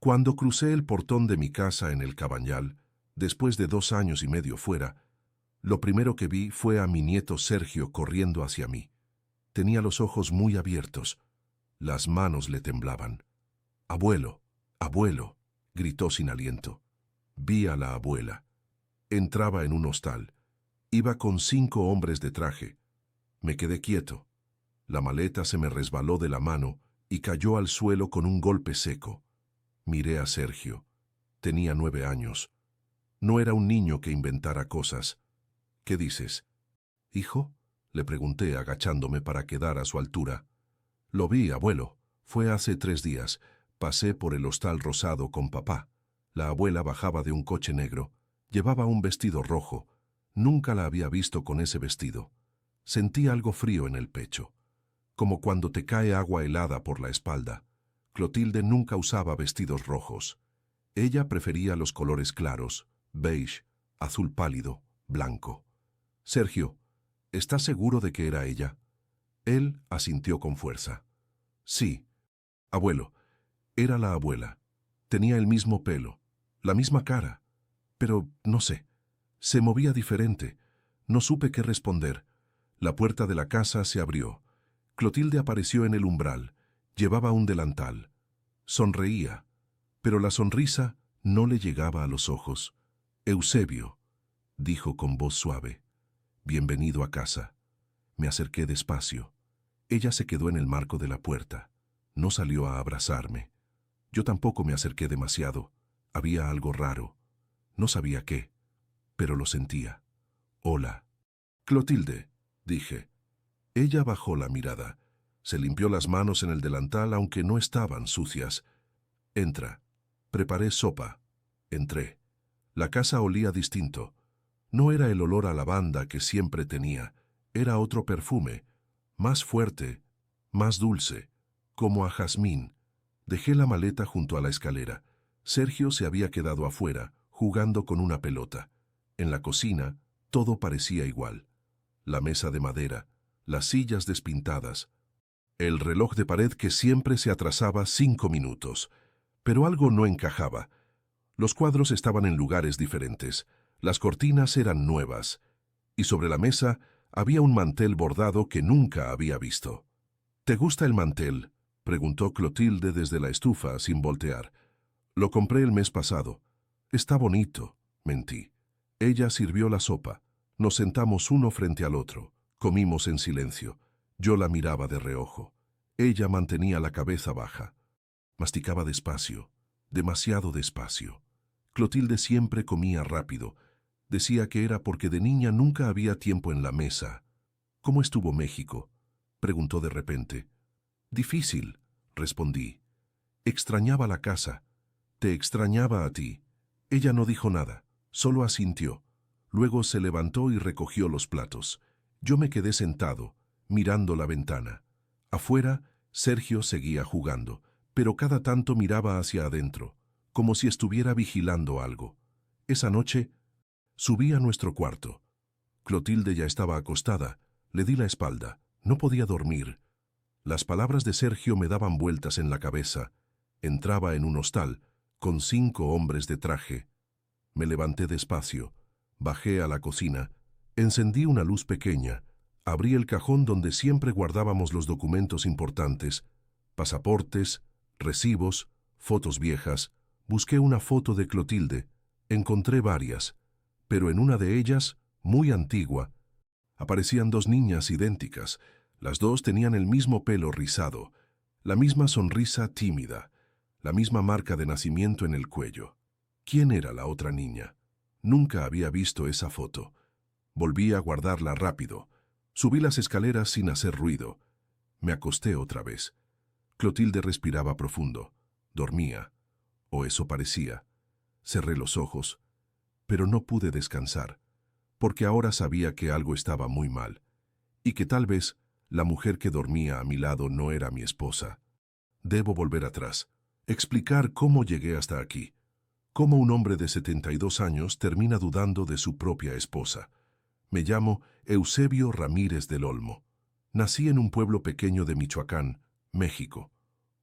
Cuando crucé el portón de mi casa en el Cabañal, después de 2 años y medio fuera, lo primero que vi fue a mi nieto Sergio corriendo hacia mí. Tenía los ojos muy abiertos. Las manos le temblaban. «Abuelo, abuelo», gritó sin aliento. Vi a la abuela. Entraba en un hostal. Iba con 5 hombres de traje. Me quedé quieto. La maleta se me resbaló de la mano y cayó al suelo con un golpe seco. Miré a Sergio. Tenía 9 años. No era un niño que inventara cosas. «¿Qué dices?» «¿Hijo?», le pregunté agachándome para quedar a su altura. «Lo vi, abuelo. Fue hace 3 días. Pasé por el hostal rosado con papá. La abuela bajaba de un coche negro. Llevaba un vestido rojo. Nunca la había visto con ese vestido. Sentí algo frío en el pecho, como cuando te cae agua helada por la espalda. Clotilde nunca usaba vestidos rojos. Ella prefería los colores claros, beige, azul pálido, blanco. «Sergio, ¿estás seguro de que era ella?» Él asintió con fuerza. «Sí, abuelo, era la abuela. Tenía el mismo pelo, la misma cara, pero no sé, se movía diferente. No supe qué responder. La puerta de la casa se abrió. Clotilde apareció en el umbral. Llevaba un delantal. Sonreía, pero la sonrisa no le llegaba a los ojos. «Eusebio», dijo con voz suave. «Bienvenido a casa». Me acerqué despacio. Ella se quedó en el marco de la puerta. No salió a abrazarme. Yo tampoco me acerqué demasiado. Había algo raro. No sabía qué, pero lo sentía. «Hola». «Clotilde», dije. Ella bajó la mirada. Se limpió las manos en el delantal, aunque no estaban sucias. «Entra». Preparé sopa. Entré. La casa olía distinto. No era el olor a lavanda que siempre tenía. Era otro perfume, más fuerte, más dulce, como a jazmín. Dejé la maleta junto a la escalera. Sergio se había quedado afuera, jugando con una pelota. En la cocina, todo parecía igual. La mesa de madera, las sillas despintadas, el reloj de pared que siempre se atrasaba 5 minutos. Pero algo no encajaba. Los cuadros estaban en lugares diferentes. Las cortinas eran nuevas. Y sobre la mesa había un mantel bordado que nunca había visto. «¿Te gusta el mantel?», preguntó Clotilde desde la estufa sin voltear. «Lo compré el mes pasado». «Está bonito», mentí. Ella sirvió la sopa. Nos sentamos uno frente al otro. Comimos en silencio. Yo la miraba de reojo. Ella mantenía la cabeza baja. Masticaba despacio, demasiado despacio. Clotilde siempre comía rápido. Decía que era porque de niña nunca había tiempo en la mesa. «¿Cómo estuvo México?», preguntó de repente. «Difícil», respondí. «Extrañaba la casa. Te extrañaba a ti». Ella no dijo nada, solo asintió. Luego se levantó y recogió los platos. Yo me quedé sentado, mirando la ventana. Afuera, Sergio seguía jugando, pero cada tanto miraba hacia adentro, como si estuviera vigilando algo. Esa noche, subí a nuestro cuarto. Clotilde ya estaba acostada. Le di la espalda. No podía dormir. Las palabras de Sergio me daban vueltas en la cabeza. Entraba en un hostal, con 5 hombres de traje. Me levanté despacio. Bajé a la cocina. Encendí una luz pequeña. Abrí el cajón donde siempre guardábamos los documentos importantes. Pasaportes, recibos, fotos viejas. Busqué una foto de Clotilde. Encontré varias. Pero en una de ellas, muy antigua, aparecían 2 niñas idénticas. Las 2 tenían el mismo pelo rizado, la misma sonrisa tímida, la misma marca de nacimiento en el cuello. ¿Quién era la otra niña? Nunca había visto esa foto. Volví a guardarla rápido. Subí las escaleras sin hacer ruido. Me acosté otra vez. Clotilde respiraba profundo. Dormía. O eso parecía. Cerré los ojos. Pero no pude descansar, porque ahora sabía que algo estaba muy mal, y que tal vez la mujer que dormía a mi lado no era mi esposa. Debo volver atrás, explicar cómo llegué hasta aquí, cómo un hombre de 72 años termina dudando de su propia esposa. Me llamo Eusebio Ramírez del Olmo. Nací en un pueblo pequeño de Michoacán, México,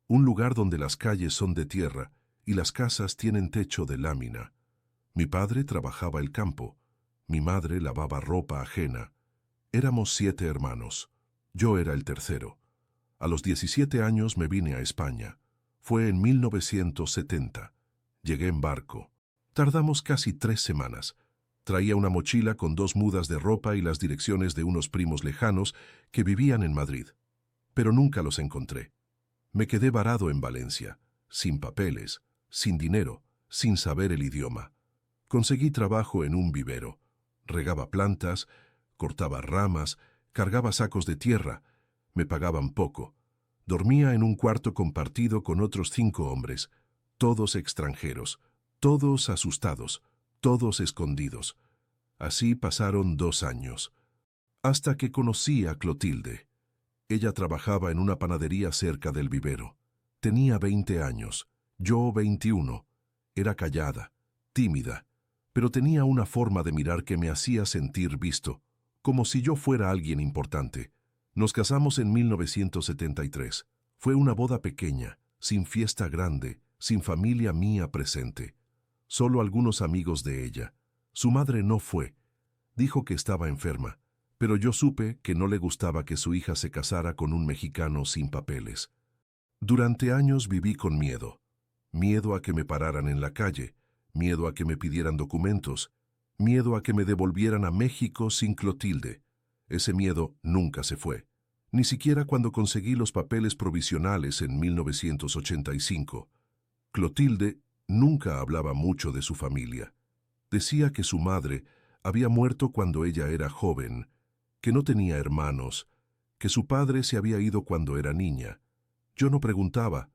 un lugar donde las calles son de tierra y las casas tienen techo de lámina. Mi padre trabajaba el campo, mi madre lavaba ropa ajena. Éramos 7 hermanos. Yo era el tercero. A los 17 años me vine a España. Fue en 1970. Llegué en barco. Tardamos casi 3 semanas. Traía una mochila con 2 mudas de ropa y las direcciones de unos primos lejanos que vivían en Madrid. Pero nunca los encontré. Me quedé varado en Valencia, sin papeles, sin dinero, sin saber el idioma. Conseguí trabajo en un vivero. Regaba plantas, cortaba ramas, cargaba sacos de tierra. Me pagaban poco. Dormía en un cuarto compartido con otros 5 hombres, todos extranjeros, todos asustados, todos escondidos. Así pasaron 2 años. Hasta que conocí a Clotilde. Ella trabajaba en una panadería cerca del vivero. Tenía 20 años, yo 21. Era callada, tímida, pero tenía una forma de mirar que me hacía sentir visto, como si yo fuera alguien importante. Nos casamos en 1973. Fue una boda pequeña, sin fiesta grande, sin familia mía presente. Solo algunos amigos de ella. Su madre no fue. Dijo que estaba enferma, pero yo supe que no le gustaba que su hija se casara con un mexicano sin papeles. Durante años viví con miedo. Miedo a que me pararan en la calle, miedo a que me pidieran documentos, miedo a que me devolvieran a México sin Clotilde. Ese miedo nunca se fue. Ni siquiera cuando conseguí los papeles provisionales en 1985. Clotilde nunca hablaba mucho de su familia. Decía que su madre había muerto cuando ella era joven, que no tenía hermanos, que su padre se había ido cuando era niña. Yo no preguntaba.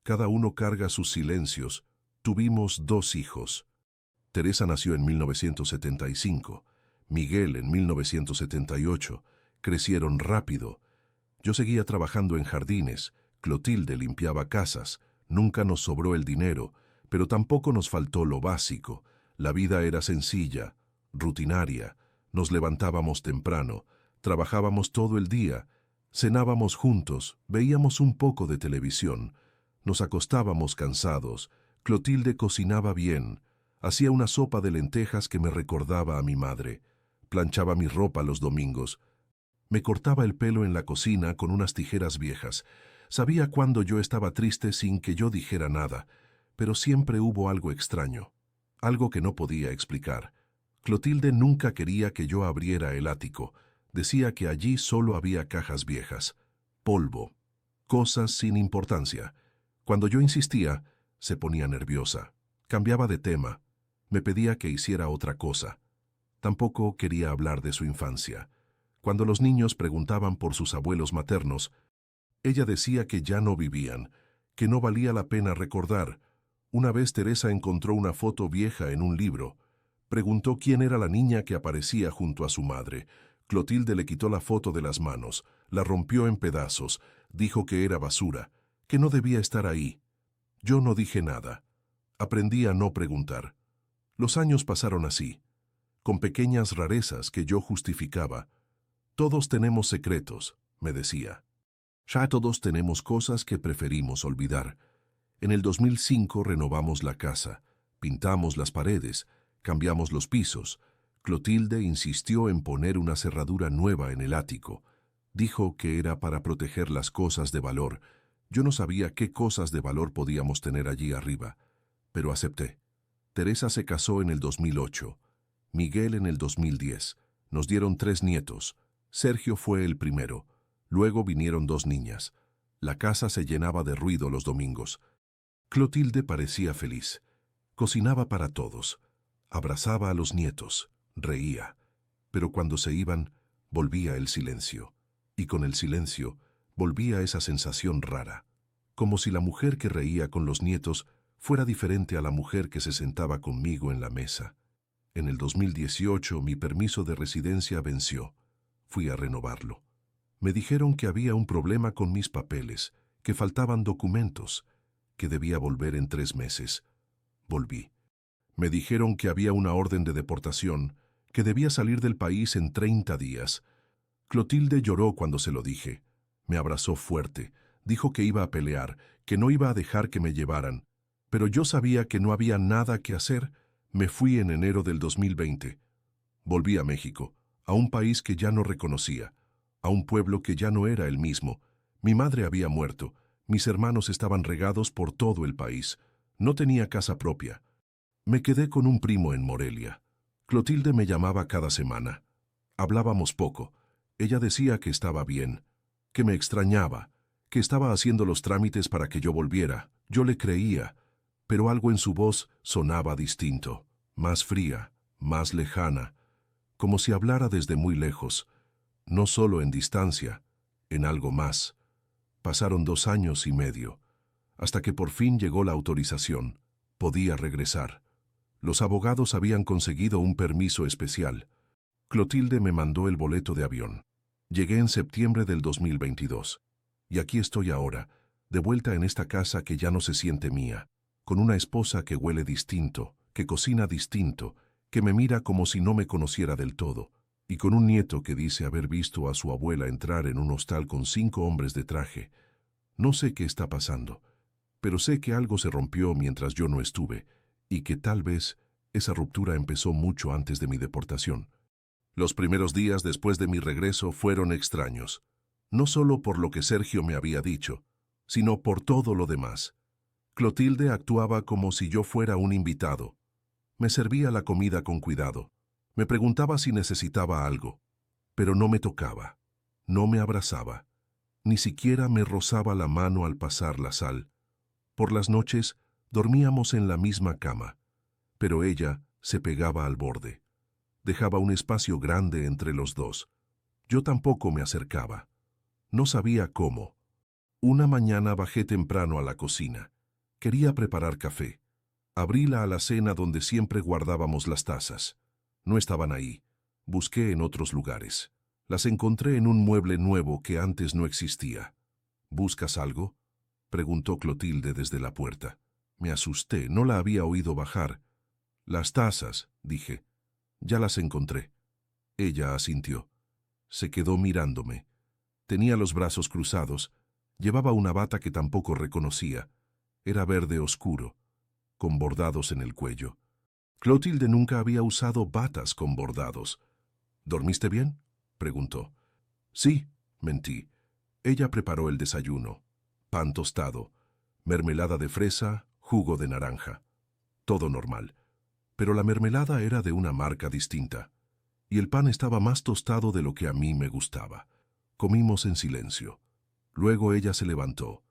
Cada uno carga sus silencios. Tuvimos 2 hijos. Teresa nació en 1975, Miguel en 1978. Crecieron rápido. Yo seguía trabajando en jardines, Clotilde limpiaba casas. Nunca nos sobró el dinero, pero tampoco nos faltó lo básico. La vida era sencilla, rutinaria. Nos levantábamos temprano, trabajábamos todo el día, cenábamos juntos, veíamos un poco de televisión, nos acostábamos cansados. Clotilde cocinaba bien, hacía una sopa de lentejas que me recordaba a mi madre, planchaba mi ropa los domingos, me cortaba el pelo en la cocina con unas tijeras viejas. Sabía cuando yo estaba triste sin que yo dijera nada, pero siempre hubo algo extraño, algo que no podía explicar. Clotilde nunca quería que yo abriera el ático. Decía que allí solo había cajas viejas, polvo, cosas sin importancia. Cuando yo insistía, se ponía nerviosa, cambiaba de tema, me pedía que hiciera otra cosa. Tampoco quería hablar de su infancia. Cuando los niños preguntaban por sus abuelos maternos, ella decía que ya no vivían, que no valía la pena recordar. Una vez Teresa encontró una foto vieja en un libro. Preguntó quién era la niña que aparecía junto a su madre. Clotilde le quitó la foto de las manos, la rompió en pedazos, dijo que era basura, que no debía estar ahí. Yo no dije nada. Aprendí a no preguntar. Los años pasaron así, con pequeñas rarezas que yo justificaba. Todos tenemos secretos, me decía. Ya todos tenemos cosas que preferimos olvidar. En el 2005 renovamos la casa, pintamos las paredes, cambiamos los pisos. Clotilde insistió en poner una cerradura nueva en el ático. Dijo que era para proteger las cosas de valor. Yo no sabía qué cosas de valor podíamos tener allí arriba, pero acepté. Teresa se casó en el 2008, Miguel en el 2010. Nos dieron 3 nietos. Sergio fue el primero. Luego vinieron 2 niñas. La casa se llenaba de ruido los domingos. Clotilde parecía feliz. Cocinaba para todos. Abrazaba a los nietos. Reía. Pero cuando se iban, volvía el silencio. Y con el silencio, volvía esa sensación rara. Como si la mujer que reía con los nietos fuera diferente a la mujer que se sentaba conmigo en la mesa. En el 2018 mi permiso de residencia venció. Fui a renovarlo. Me dijeron que había un problema con mis papeles, que faltaban documentos, que debía volver en 3 meses. Volví. Me dijeron que había una orden de deportación, que debía salir del país en 30 días. Clotilde lloró cuando se lo dije. Me abrazó fuerte. Dijo que iba a pelear, que no iba a dejar que me llevaran. Pero yo sabía que no había nada que hacer. Me fui en enero del 2020. Volví a México, a un país que ya no reconocía, a un pueblo que ya no era el mismo. Mi madre había muerto, mis hermanos estaban regados por todo el país. No tenía casa propia. Me quedé con un primo en Morelia. Clotilde me llamaba cada semana. Hablábamos poco. Ella decía que estaba bien, que me extrañaba, que estaba haciendo los trámites para que yo volviera. Yo le creía, pero algo en su voz sonaba distinto, más fría, más lejana, como si hablara desde muy lejos, no solo en distancia, en algo más. Pasaron 2 años y medio, hasta que por fin llegó la autorización. Podía regresar. Los abogados habían conseguido un permiso especial. Clotilde me mandó el boleto de avión. Llegué en septiembre del 2022. Y aquí estoy ahora, de vuelta en esta casa que ya no se siente mía, con una esposa que huele distinto, que cocina distinto, que me mira como si no me conociera del todo, y con un nieto que dice haber visto a su abuela entrar en un hostal con 5 hombres de traje. No sé qué está pasando, pero sé que algo se rompió mientras yo no estuve, y que tal vez esa ruptura empezó mucho antes de mi deportación. Los primeros días después de mi regreso fueron extraños, no solo por lo que Sergio me había dicho, sino por todo lo demás. Clotilde actuaba como si yo fuera un invitado. Me servía la comida con cuidado. Me preguntaba si necesitaba algo, pero no me tocaba, no me abrazaba, ni siquiera me rozaba la mano al pasar la sal. Por las noches dormíamos en la misma cama, pero ella se pegaba al borde. Dejaba un espacio grande entre los dos. Yo tampoco me acercaba. No sabía cómo. Una mañana bajé temprano a la cocina. Quería preparar café. Abrí la alacena donde siempre guardábamos las tazas. No estaban ahí. Busqué en otros lugares. Las encontré en un mueble nuevo que antes no existía. ¿Buscas algo?, preguntó Clotilde desde la puerta. Me asusté, no la había oído bajar. Las tazas, dije. Ya las encontré. Ella asintió. Se quedó mirándome. Tenía los brazos cruzados. Llevaba una bata que tampoco reconocía. Era verde oscuro, con bordados en el cuello. Clotilde nunca había usado batas con bordados. ¿Dormiste bien?, preguntó. Sí, mentí. Ella preparó el desayuno. Pan tostado, mermelada de fresa, jugo de naranja. Todo normal. Pero la mermelada era de una marca distinta, y el pan estaba más tostado de lo que a mí me gustaba. Comimos en silencio. Luego ella se levantó.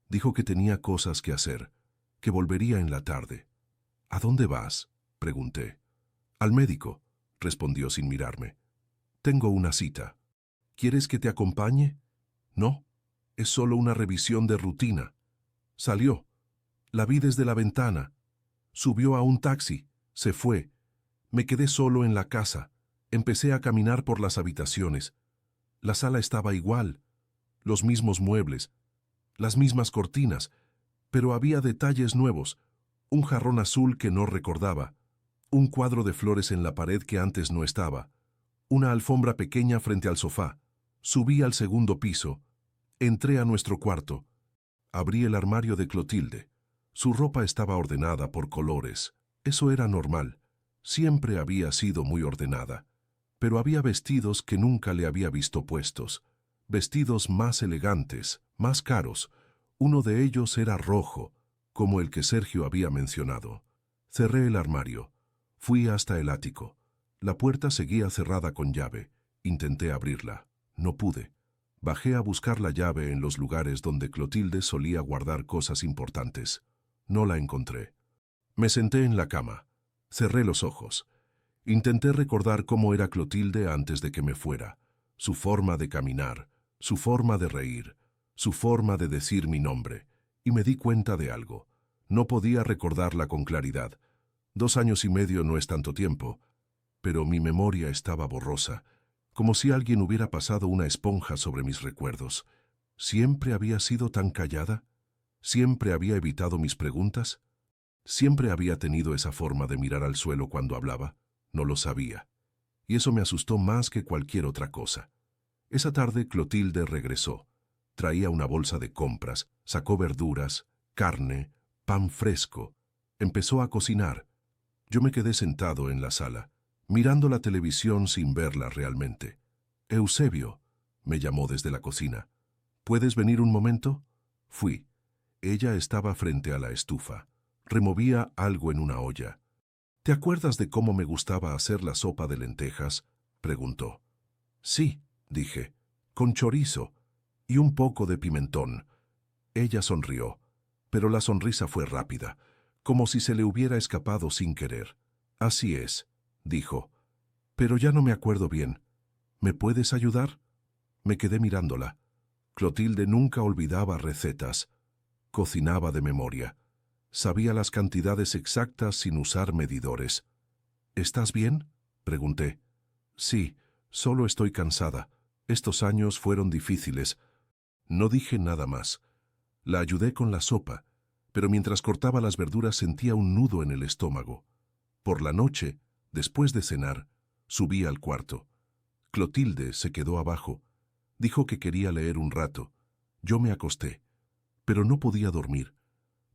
Dijo que tenía cosas que hacer, que volvería en la tarde. ¿A dónde vas?, pregunté. Al médico, respondió sin mirarme. Tengo una cita. ¿Quieres que te acompañe? No, es solo una revisión de rutina. Salió. La vi desde la ventana. Subió a un taxi. Se fue. Me quedé solo en la casa. Empecé a caminar por las habitaciones. La sala estaba igual. Los mismos muebles. Las mismas cortinas. Pero había detalles nuevos. Un jarrón azul que no recordaba. Un cuadro de flores en la pared que antes no estaba. Una alfombra pequeña frente al sofá. Subí al segundo piso. Entré a nuestro cuarto. Abrí el armario de Clotilde. Su ropa estaba ordenada por colores. Eso era normal. Siempre había sido muy ordenada. Pero había vestidos que nunca le había visto puestos. Vestidos más elegantes, más caros. Uno de ellos era rojo, como el que Sergio había mencionado. Cerré el armario. Fui hasta el ático. La puerta seguía cerrada con llave. Intenté abrirla. No pude. Bajé a buscar la llave en los lugares donde Clotilde solía guardar cosas importantes. No la encontré. Me senté en la cama. Cerré los ojos. Intenté recordar cómo era Clotilde antes de que me fuera. Su forma de caminar, su forma de reír, su forma de decir mi nombre. Y me di cuenta de algo. No podía recordarla con claridad. 2 años y medio no es tanto tiempo. Pero mi memoria estaba borrosa, como si alguien hubiera pasado una esponja sobre mis recuerdos. ¿Siempre había sido tan callada? ¿Siempre había evitado mis preguntas? ¿Siempre había tenido esa forma de mirar al suelo cuando hablaba? No lo sabía. Y eso me asustó más que cualquier otra cosa. Esa tarde Clotilde regresó. Traía una bolsa de compras, sacó verduras, carne, pan fresco. Empezó a cocinar. Yo me quedé sentado en la sala, mirando la televisión sin verla realmente. Eusebio, me llamó desde la cocina. ¿Puedes venir un momento? Fui. Ella estaba frente a la estufa. Removía algo en una olla. ¿Te acuerdas de cómo me gustaba hacer la sopa de lentejas?, preguntó. Sí, dije, con chorizo y un poco de pimentón. Ella sonrió, pero la sonrisa fue rápida, como si se le hubiera escapado sin querer. Así es, dijo, pero ya no me acuerdo bien. ¿Me puedes ayudar? Me quedé mirándola. Clotilde nunca olvidaba recetas. Cocinaba de memoria. Sabía las cantidades exactas sin usar medidores. ¿Estás bien?, pregunté. Sí, solo estoy cansada. Estos años fueron difíciles. No dije nada más. La ayudé con la sopa, pero mientras cortaba las verduras sentía un nudo en el estómago. Por la noche, después de cenar, subí al cuarto. Clotilde se quedó abajo. Dijo que quería leer un rato. Yo me acosté, pero no podía dormir.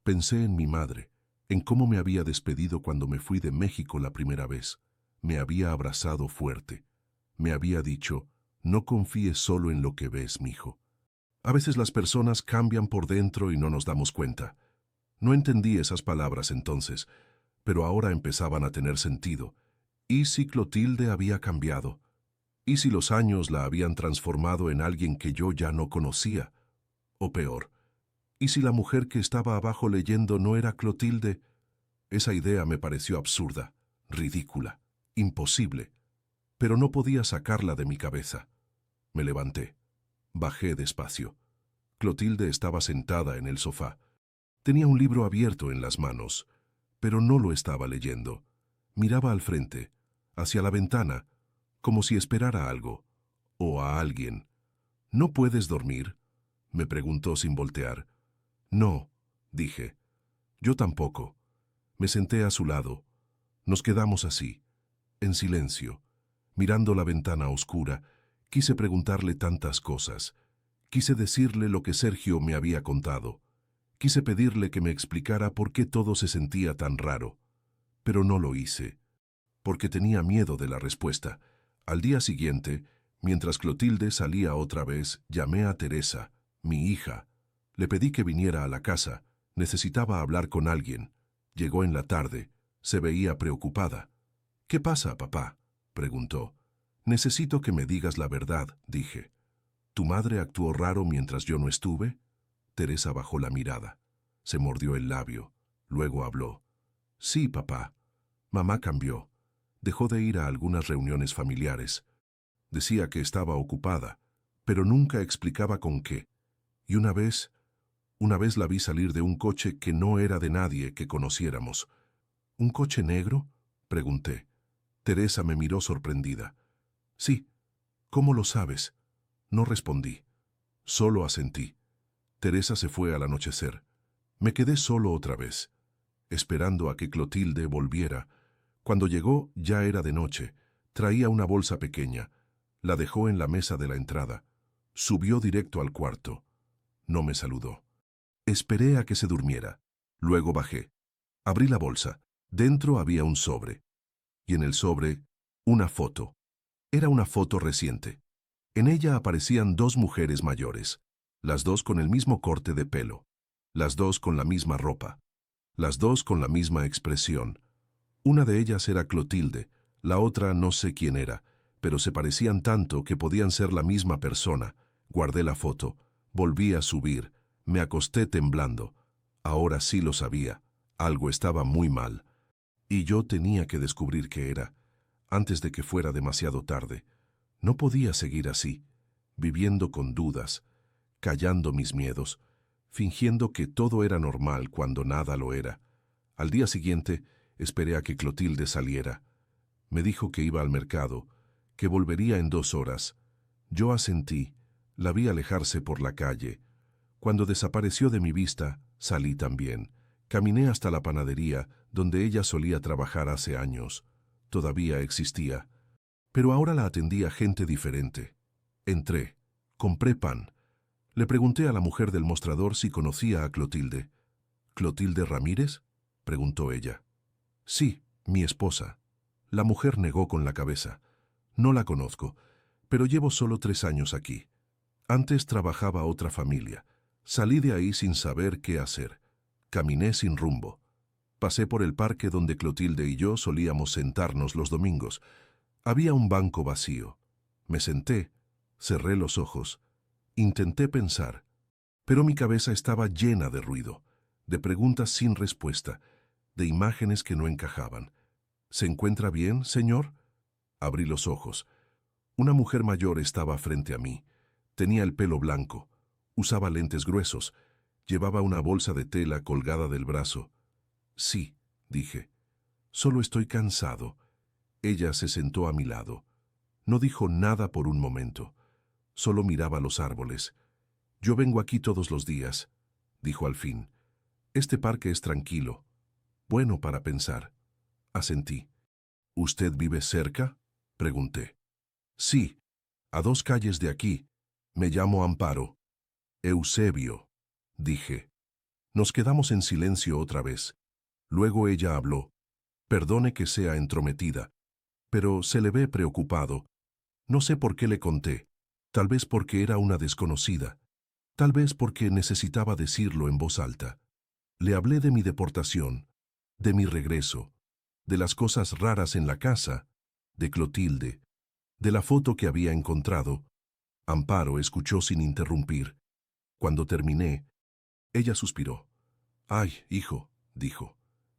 Pensé en mi madre, en cómo me había despedido cuando me fui de México la primera vez. Me había abrazado fuerte. Me había dicho, no confíes solo en lo que ves, mijo. A veces las personas cambian por dentro y no nos damos cuenta. No entendí esas palabras entonces, pero ahora empezaban a tener sentido. ¿Y si Clotilde había cambiado? ¿Y si los años la habían transformado en alguien que yo ya no conocía? O peor, ¿y si la mujer que estaba abajo leyendo no era Clotilde? Esa idea me pareció absurda, ridícula, imposible, pero no podía sacarla de mi cabeza. Me levanté. Bajé despacio. Clotilde estaba sentada en el sofá. Tenía un libro abierto en las manos, pero no lo estaba leyendo. Miraba al frente, hacia la ventana, como si esperara algo, o a alguien. ¿No puedes dormir?, me preguntó sin voltear. No, dije. Yo tampoco. Me senté a su lado. Nos quedamos así, en silencio, mirando la ventana oscura. Quise preguntarle tantas cosas. Quise decirle lo que Sergio me había contado. Quise pedirle que me explicara por qué todo se sentía tan raro. Pero no lo hice, porque tenía miedo de la respuesta. Al día siguiente, mientras Clotilde salía otra vez, llamé a Teresa, mi hija. Le pedí que viniera a la casa. Necesitaba hablar con alguien. Llegó en la tarde. Se veía preocupada. ¿Qué pasa, papá?, preguntó. Necesito que me digas la verdad, dije. ¿Tu madre actuó raro mientras yo no estuve? Teresa bajó la mirada. Se mordió el labio. Luego habló. Sí, papá. Mamá cambió. Dejó de ir a algunas reuniones familiares. Decía que estaba ocupada, pero nunca explicaba con qué. Y una vez la vi salir de un coche que no era de nadie que conociéramos. ¿Un coche negro?, pregunté. Teresa me miró sorprendida. Sí. ¿Cómo lo sabes? No respondí. Solo asentí. Teresa se fue al anochecer. Me quedé solo otra vez, esperando a que Clotilde volviera. Cuando llegó ya era de noche. Traía una bolsa pequeña. La dejó en la mesa de la entrada. Subió directo al cuarto. No me saludó. Esperé a que se durmiera. Luego bajé. Abrí la bolsa. Dentro había un sobre. Y en el sobre, una foto. Era una foto reciente. En ella aparecían dos mujeres mayores, las dos con el mismo corte de pelo, las dos con la misma ropa, las dos con la misma expresión. Una de ellas era Clotilde, la otra no sé quién era, pero se parecían tanto que podían ser la misma persona. Guardé la foto, volví a subir, me acosté temblando. Ahora sí lo sabía, algo estaba muy mal. Y yo tenía que descubrir qué era, antes de que fuera demasiado tarde. No podía seguir así, viviendo con dudas, callando mis miedos, fingiendo que todo era normal cuando nada lo era. Al día siguiente, esperé a que Clotilde saliera. Me dijo que iba al mercado, que volvería en 2 horas. Yo asentí, la vi alejarse por la calle. Cuando desapareció de mi vista, salí también. Caminé hasta la panadería, donde ella solía trabajar hace años. Todavía existía. Pero ahora la atendía gente diferente. Entré. Compré pan. Le pregunté a la mujer del mostrador si conocía a Clotilde. ¿Clotilde Ramírez?, preguntó ella. Sí, mi esposa. La mujer negó con la cabeza. No la conozco, pero llevo solo 3 años aquí. Antes trabajaba otra familia. Salí de ahí sin saber qué hacer. Caminé sin rumbo. Pasé por el parque donde Clotilde y yo solíamos sentarnos los domingos. Había un banco vacío. Me senté, cerré los ojos, intenté pensar, pero mi cabeza estaba llena de ruido, de preguntas sin respuesta, de imágenes que no encajaban. ¿Se encuentra bien, señor? Abrí los ojos. Una mujer mayor estaba frente a mí. Tenía el pelo blanco, usaba lentes gruesos, llevaba una bolsa de tela colgada del brazo. Sí, dije. Solo estoy cansado. Ella se sentó a mi lado. No dijo nada por un momento. Solo miraba los árboles. Yo vengo aquí todos los días, dijo al fin. Este parque es tranquilo. Bueno para pensar. Asentí. ¿Usted vive cerca?, pregunté. Sí, a 2 calles de aquí. Me llamo Amparo. Eusebio, dije. Nos quedamos en silencio otra vez. Luego ella habló. Perdone que sea entrometida, pero se le ve preocupado. No sé por qué le conté. Tal vez porque era una desconocida. Tal vez porque necesitaba decirlo en voz alta. Le hablé de mi deportación, de mi regreso, de las cosas raras en la casa, de Clotilde, de la foto que había encontrado. Amparo escuchó sin interrumpir. Cuando terminé, ella suspiró. «Ay, hijo», dijo,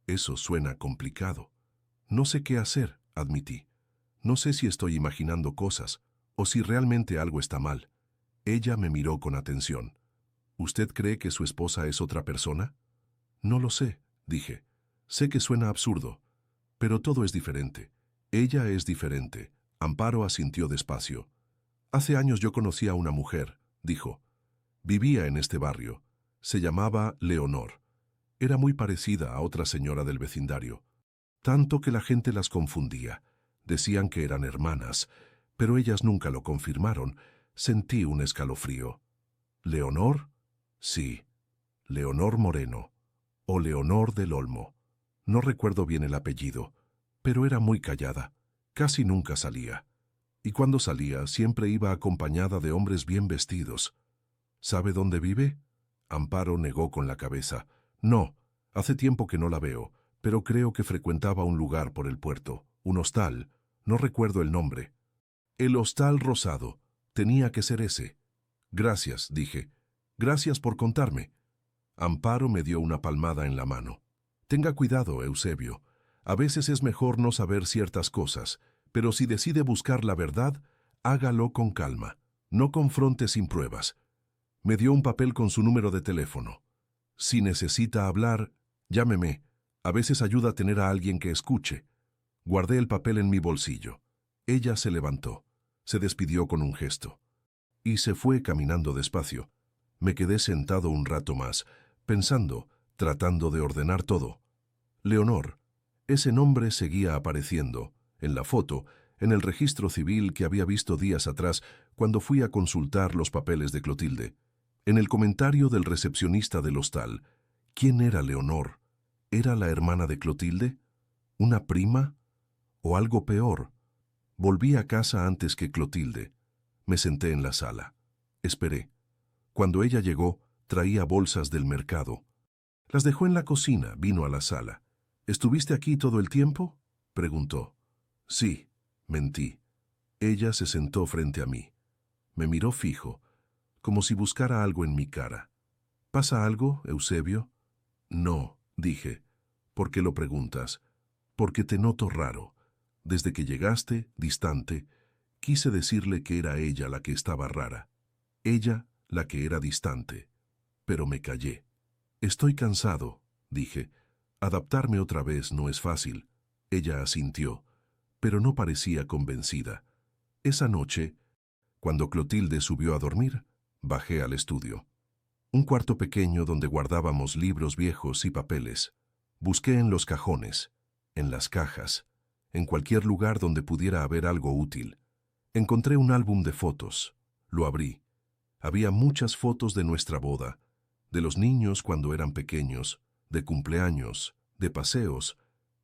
«eso suena complicado». «No sé qué hacer», admití. «No sé si estoy imaginando cosas, o si realmente algo está mal». Ella me miró con atención. «¿Usted cree que su esposa es otra persona?» «No lo sé», dije. «Sé que suena absurdo, pero todo es diferente. Ella es diferente». Amparo asintió despacio. «Hace años yo conocí a una mujer», dijo. «Vivía en este barrio. Se llamaba Leonor. Era muy parecida a otra señora del vecindario. Tanto que la gente las confundía. Decían que eran hermanas, pero ellas nunca lo confirmaron. Sentí un escalofrío». «¿Leonor?» «Sí. Leonor Moreno. O Leonor del Olmo. No recuerdo bien el apellido, pero era muy callada. Casi nunca salía. Y cuando salía, siempre iba acompañada de hombres bien vestidos». «¿Sabe dónde vive?» Amparo negó con la cabeza. «No, hace tiempo que no la veo, pero creo que frecuentaba un lugar por el puerto, un hostal. No recuerdo el nombre». «El Hostal Rosado. Tenía que ser ese». «Gracias», dije. «Gracias por contarme». Amparo me dio una palmada en la mano. «Tenga cuidado, Eusebio. A veces es mejor no saber ciertas cosas, pero si decide buscar la verdad, hágalo con calma. No confronte sin pruebas». Me dio un papel con su número de teléfono. «Si necesita hablar, llámeme. A veces ayuda a tener a alguien que escuche». Guardé el papel en mi bolsillo. Ella se levantó. Se despidió con un gesto. Y se fue caminando despacio. Me quedé sentado un rato más, pensando, tratando de ordenar todo. Leonor. Ese nombre seguía apareciendo, en la foto, en el registro civil que había visto días atrás cuando fui a consultar los papeles de Clotilde. En el comentario del recepcionista del hostal. ¿Quién era Leonor? ¿Era la hermana de Clotilde? ¿Una prima? ¿O algo peor? Volví a casa antes que Clotilde. Me senté en la sala. Esperé. Cuando ella llegó, traía bolsas del mercado. Las dejó en la cocina, vino a la sala. «¿Estuviste aquí todo el tiempo?», preguntó. «Sí», mentí. Ella se sentó frente a mí. Me miró fijo, como si buscara algo en mi cara. «¿Pasa algo, Eusebio?» «No», dije. «¿Por qué lo preguntas?» «Porque te noto raro. Desde que llegaste, distante, quise decirle que era ella la que estaba rara. Ella la que era distante. Pero me callé. «Estoy cansado», dije. «Adaptarme otra vez no es fácil». Ella asintió, pero no parecía convencida. Esa noche, cuando Clotilde subió a dormir, bajé al estudio. Un cuarto pequeño donde guardábamos libros viejos y papeles. Busqué en los cajones, en las cajas, en cualquier lugar donde pudiera haber algo útil. Encontré un álbum de fotos. Lo abrí. Había muchas fotos de nuestra boda, de los niños cuando eran pequeños, de cumpleaños, de paseos,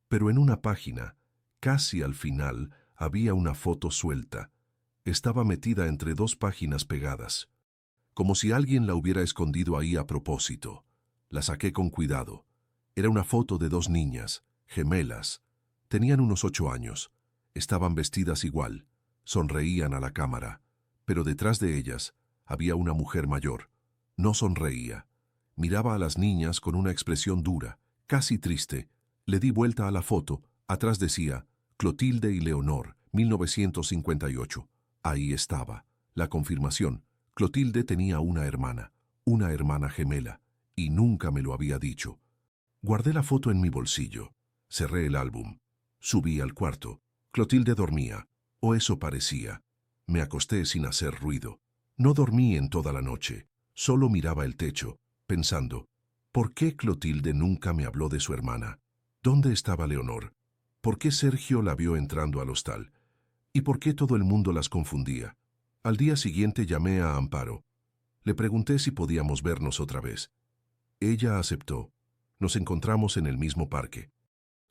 pero en una página, casi al final, había una foto suelta. Estaba metida entre dos páginas pegadas, como si alguien la hubiera escondido ahí a propósito. La saqué con cuidado. Era una foto de dos niñas, gemelas. Tenían unos 8 años. Estaban vestidas igual. Sonreían a la cámara. Pero detrás de ellas había una mujer mayor. No sonreía. Miraba a las niñas con una expresión dura, casi triste. Le di vuelta a la foto. Atrás decía, Clotilde y Leonor, 1958. Ahí estaba, la confirmación. Clotilde tenía una hermana gemela, y nunca me lo había dicho. Guardé la foto en mi bolsillo. Cerré el álbum. Subí al cuarto. Clotilde dormía, o eso parecía. Me acosté sin hacer ruido. No dormí en toda la noche. Solo miraba el techo, pensando, ¿por qué Clotilde nunca me habló de su hermana? ¿Dónde estaba Leonor? ¿Por qué Sergio la vio entrando al hostal? ¿Y por qué todo el mundo las confundía? Al día siguiente llamé a Amparo. Le pregunté si podíamos vernos otra vez. Ella aceptó. Nos encontramos en el mismo parque.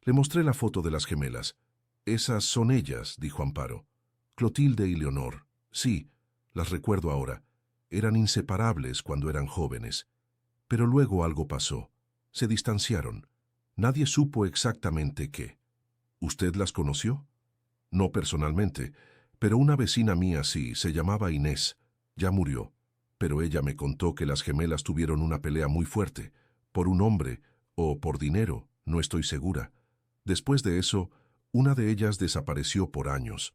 Le mostré la foto de las gemelas. Esas son ellas, dijo Amparo. Clotilde y Leonor. Sí, las recuerdo ahora. Eran inseparables cuando eran jóvenes. Pero luego algo pasó. Se distanciaron. Nadie supo exactamente qué. ¿Usted las conoció? No personalmente, pero una vecina mía sí, se llamaba Inés. Ya murió. Pero ella me contó que las gemelas tuvieron una pelea muy fuerte, por un hombre, o por dinero, no estoy segura. Después de eso, una de ellas desapareció por años.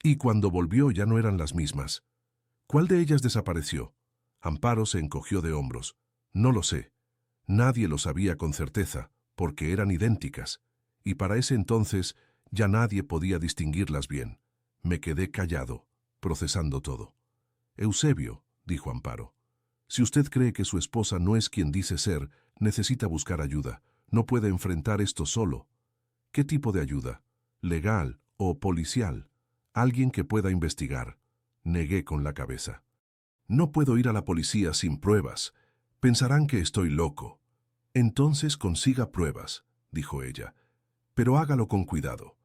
Y cuando volvió ya no eran las mismas. ¿Cuál de ellas desapareció? Amparo se encogió de hombros. No lo sé. Nadie lo sabía con certeza, porque eran idénticas. Y para ese entonces ya nadie podía distinguirlas bien. Me quedé callado, procesando todo. Eusebio, dijo Amparo, si usted cree que su esposa no es quien dice ser, necesita buscar ayuda. No puede enfrentar esto solo. ¿Qué tipo de ayuda? ¿Legal o policial? Alguien que pueda investigar. Negué con la cabeza. No puedo ir a la policía sin pruebas. Pensarán que estoy loco. Entonces consiga pruebas, dijo ella. Pero hágalo con cuidado.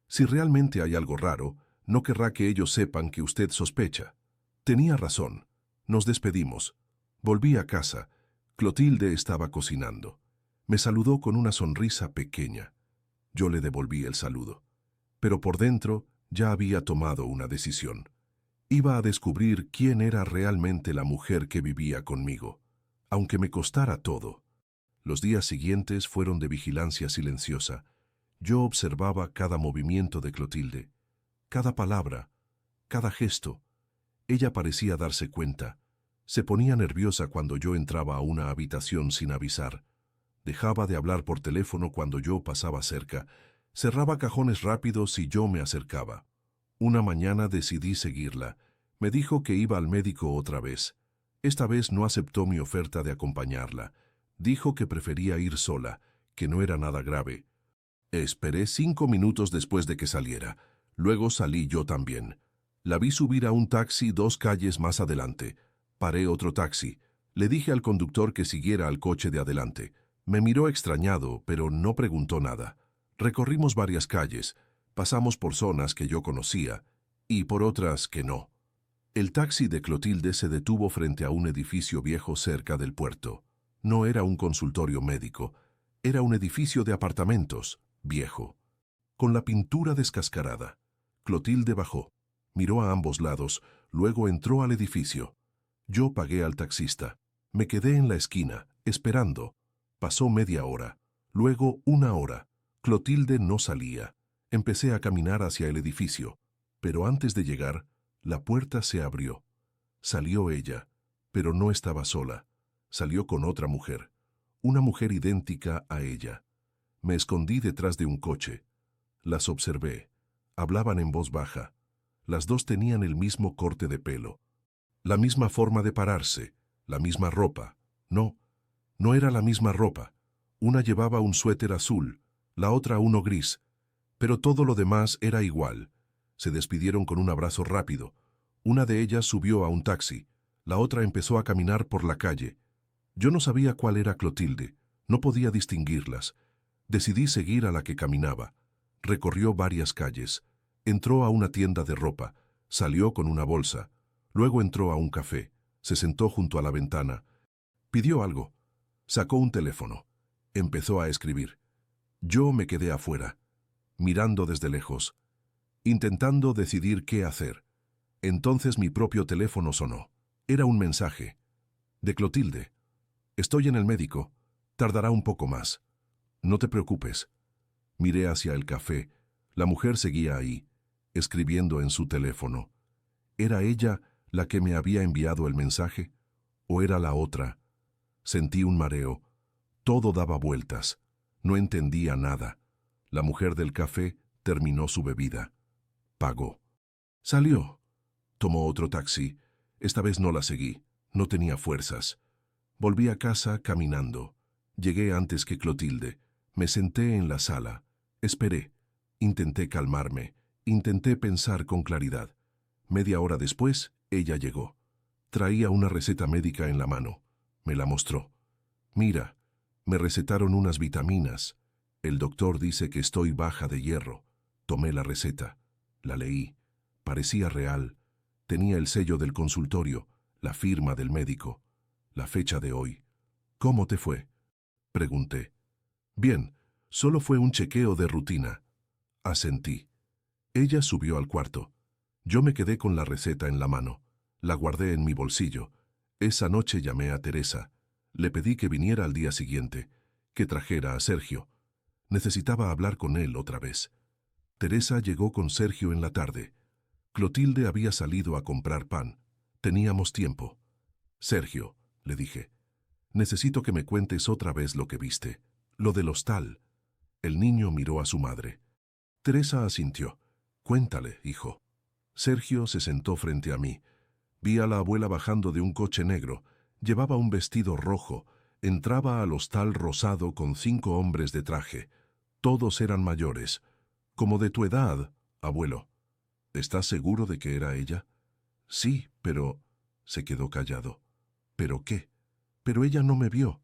Si realmente hay algo raro, no querrá que ellos sepan que usted sospecha. Tenía razón. Nos despedimos. Volví a casa. Clotilde estaba cocinando. Me saludó con una sonrisa pequeña. Yo le devolví el saludo. Pero por dentro ya había tomado una decisión. Iba a descubrir quién era realmente la mujer que vivía conmigo, aunque me costara todo. Los días siguientes fueron de vigilancia silenciosa. Yo observaba cada movimiento de Clotilde, cada palabra, cada gesto. Ella parecía darse cuenta. Se ponía nerviosa cuando yo entraba a una habitación sin avisar. Dejaba de hablar por teléfono cuando yo pasaba cerca. Cerraba cajones rápidos si yo me acercaba. Una mañana decidí seguirla. Me dijo que iba al médico otra vez. Esta vez no aceptó mi oferta de acompañarla. Dijo que prefería ir sola, que no era nada grave. Esperé 5 minutos después de que saliera. Luego salí yo también. La vi subir a un taxi 2 calles más adelante. Paré otro taxi. Le dije al conductor que siguiera al coche de adelante. Me miró extrañado, pero no preguntó nada. Recorrimos varias calles. Pasamos por zonas que yo conocía y por otras que no. El taxi de Clotilde se detuvo frente a un edificio viejo cerca del puerto. No era un consultorio médico, era un edificio de apartamentos, viejo, con la pintura descascarada. Clotilde bajó, miró a ambos lados, luego entró al edificio. Yo pagué al taxista. Me quedé en la esquina, esperando. Pasó media hora, luego 1 hora. Clotilde no salía. Empecé a caminar hacia el edificio, pero antes de llegar, la puerta se abrió. Salió ella, pero no estaba sola. Salió con otra mujer, una mujer idéntica a ella. Me escondí detrás de un coche. Las observé. Hablaban en voz baja. Las dos tenían el mismo corte de pelo, la misma forma de pararse, la misma ropa. No, no era la misma ropa. Una llevaba un suéter azul, la otra uno gris, pero todo lo demás era igual. Se despidieron con un abrazo rápido. Una de ellas subió a un taxi, la otra empezó a caminar por la calle. Yo no sabía cuál era Clotilde, No podía distinguirlas. Decidí seguir a la que caminaba. Recorrió varias calles. Entró a una tienda de ropa. Salió con una bolsa. Luego entró a un café. Se sentó junto a la ventana. Pidió algo. Sacó un teléfono. Empezó a escribir. Yo me quedé afuera, mirando desde lejos, intentando decidir qué hacer. Entonces mi propio teléfono sonó. Era un mensaje. De Clotilde. Estoy en el médico. Tardará un poco más. No te preocupes. Miré hacia el café. La mujer seguía ahí, escribiendo en su teléfono. ¿Era ella la que me había enviado el mensaje? ¿O era la otra? Sentí un mareo. Todo daba vueltas. No entendía nada. La mujer del café terminó su bebida. Pagó. Salió. Tomó otro taxi. Esta vez no la seguí. No tenía fuerzas. Volví a casa caminando. Llegué antes que Clotilde. Me senté en la sala. Esperé. Intenté calmarme. Intenté pensar con claridad. Media hora después, ella llegó. Traía una receta médica en la mano. Me la mostró. Mira, me recetaron unas vitaminas. El doctor dice que estoy baja de hierro. Tomé la receta. La leí. Parecía real. Tenía el sello del consultorio, la firma del médico, la fecha de hoy. ¿Cómo te fue?, pregunté. Bien, solo fue un chequeo de rutina. Asentí. Ella subió al cuarto. Yo me quedé con la receta en la mano. La guardé en mi bolsillo. Esa noche llamé a Teresa. Le pedí que viniera al día siguiente, que trajera a Sergio. Necesitaba hablar con él otra vez. Teresa llegó con Sergio en la tarde. Clotilde había salido a comprar pan. Teníamos tiempo. Sergio, le dije, necesito que me cuentes otra vez lo que viste, lo del hostal. El niño miró a su madre. Teresa asintió. Cuéntale, hijo. Sergio se sentó frente a mí. Vi a la abuela bajando de un coche negro. Llevaba un vestido rojo. Entraba al hostal rosado con 5 hombres de traje. Todos eran mayores. Como de tu edad, abuelo. ¿Estás seguro de que era ella? Sí, pero... Se quedó callado. ¿Pero qué? Pero ella no me vio.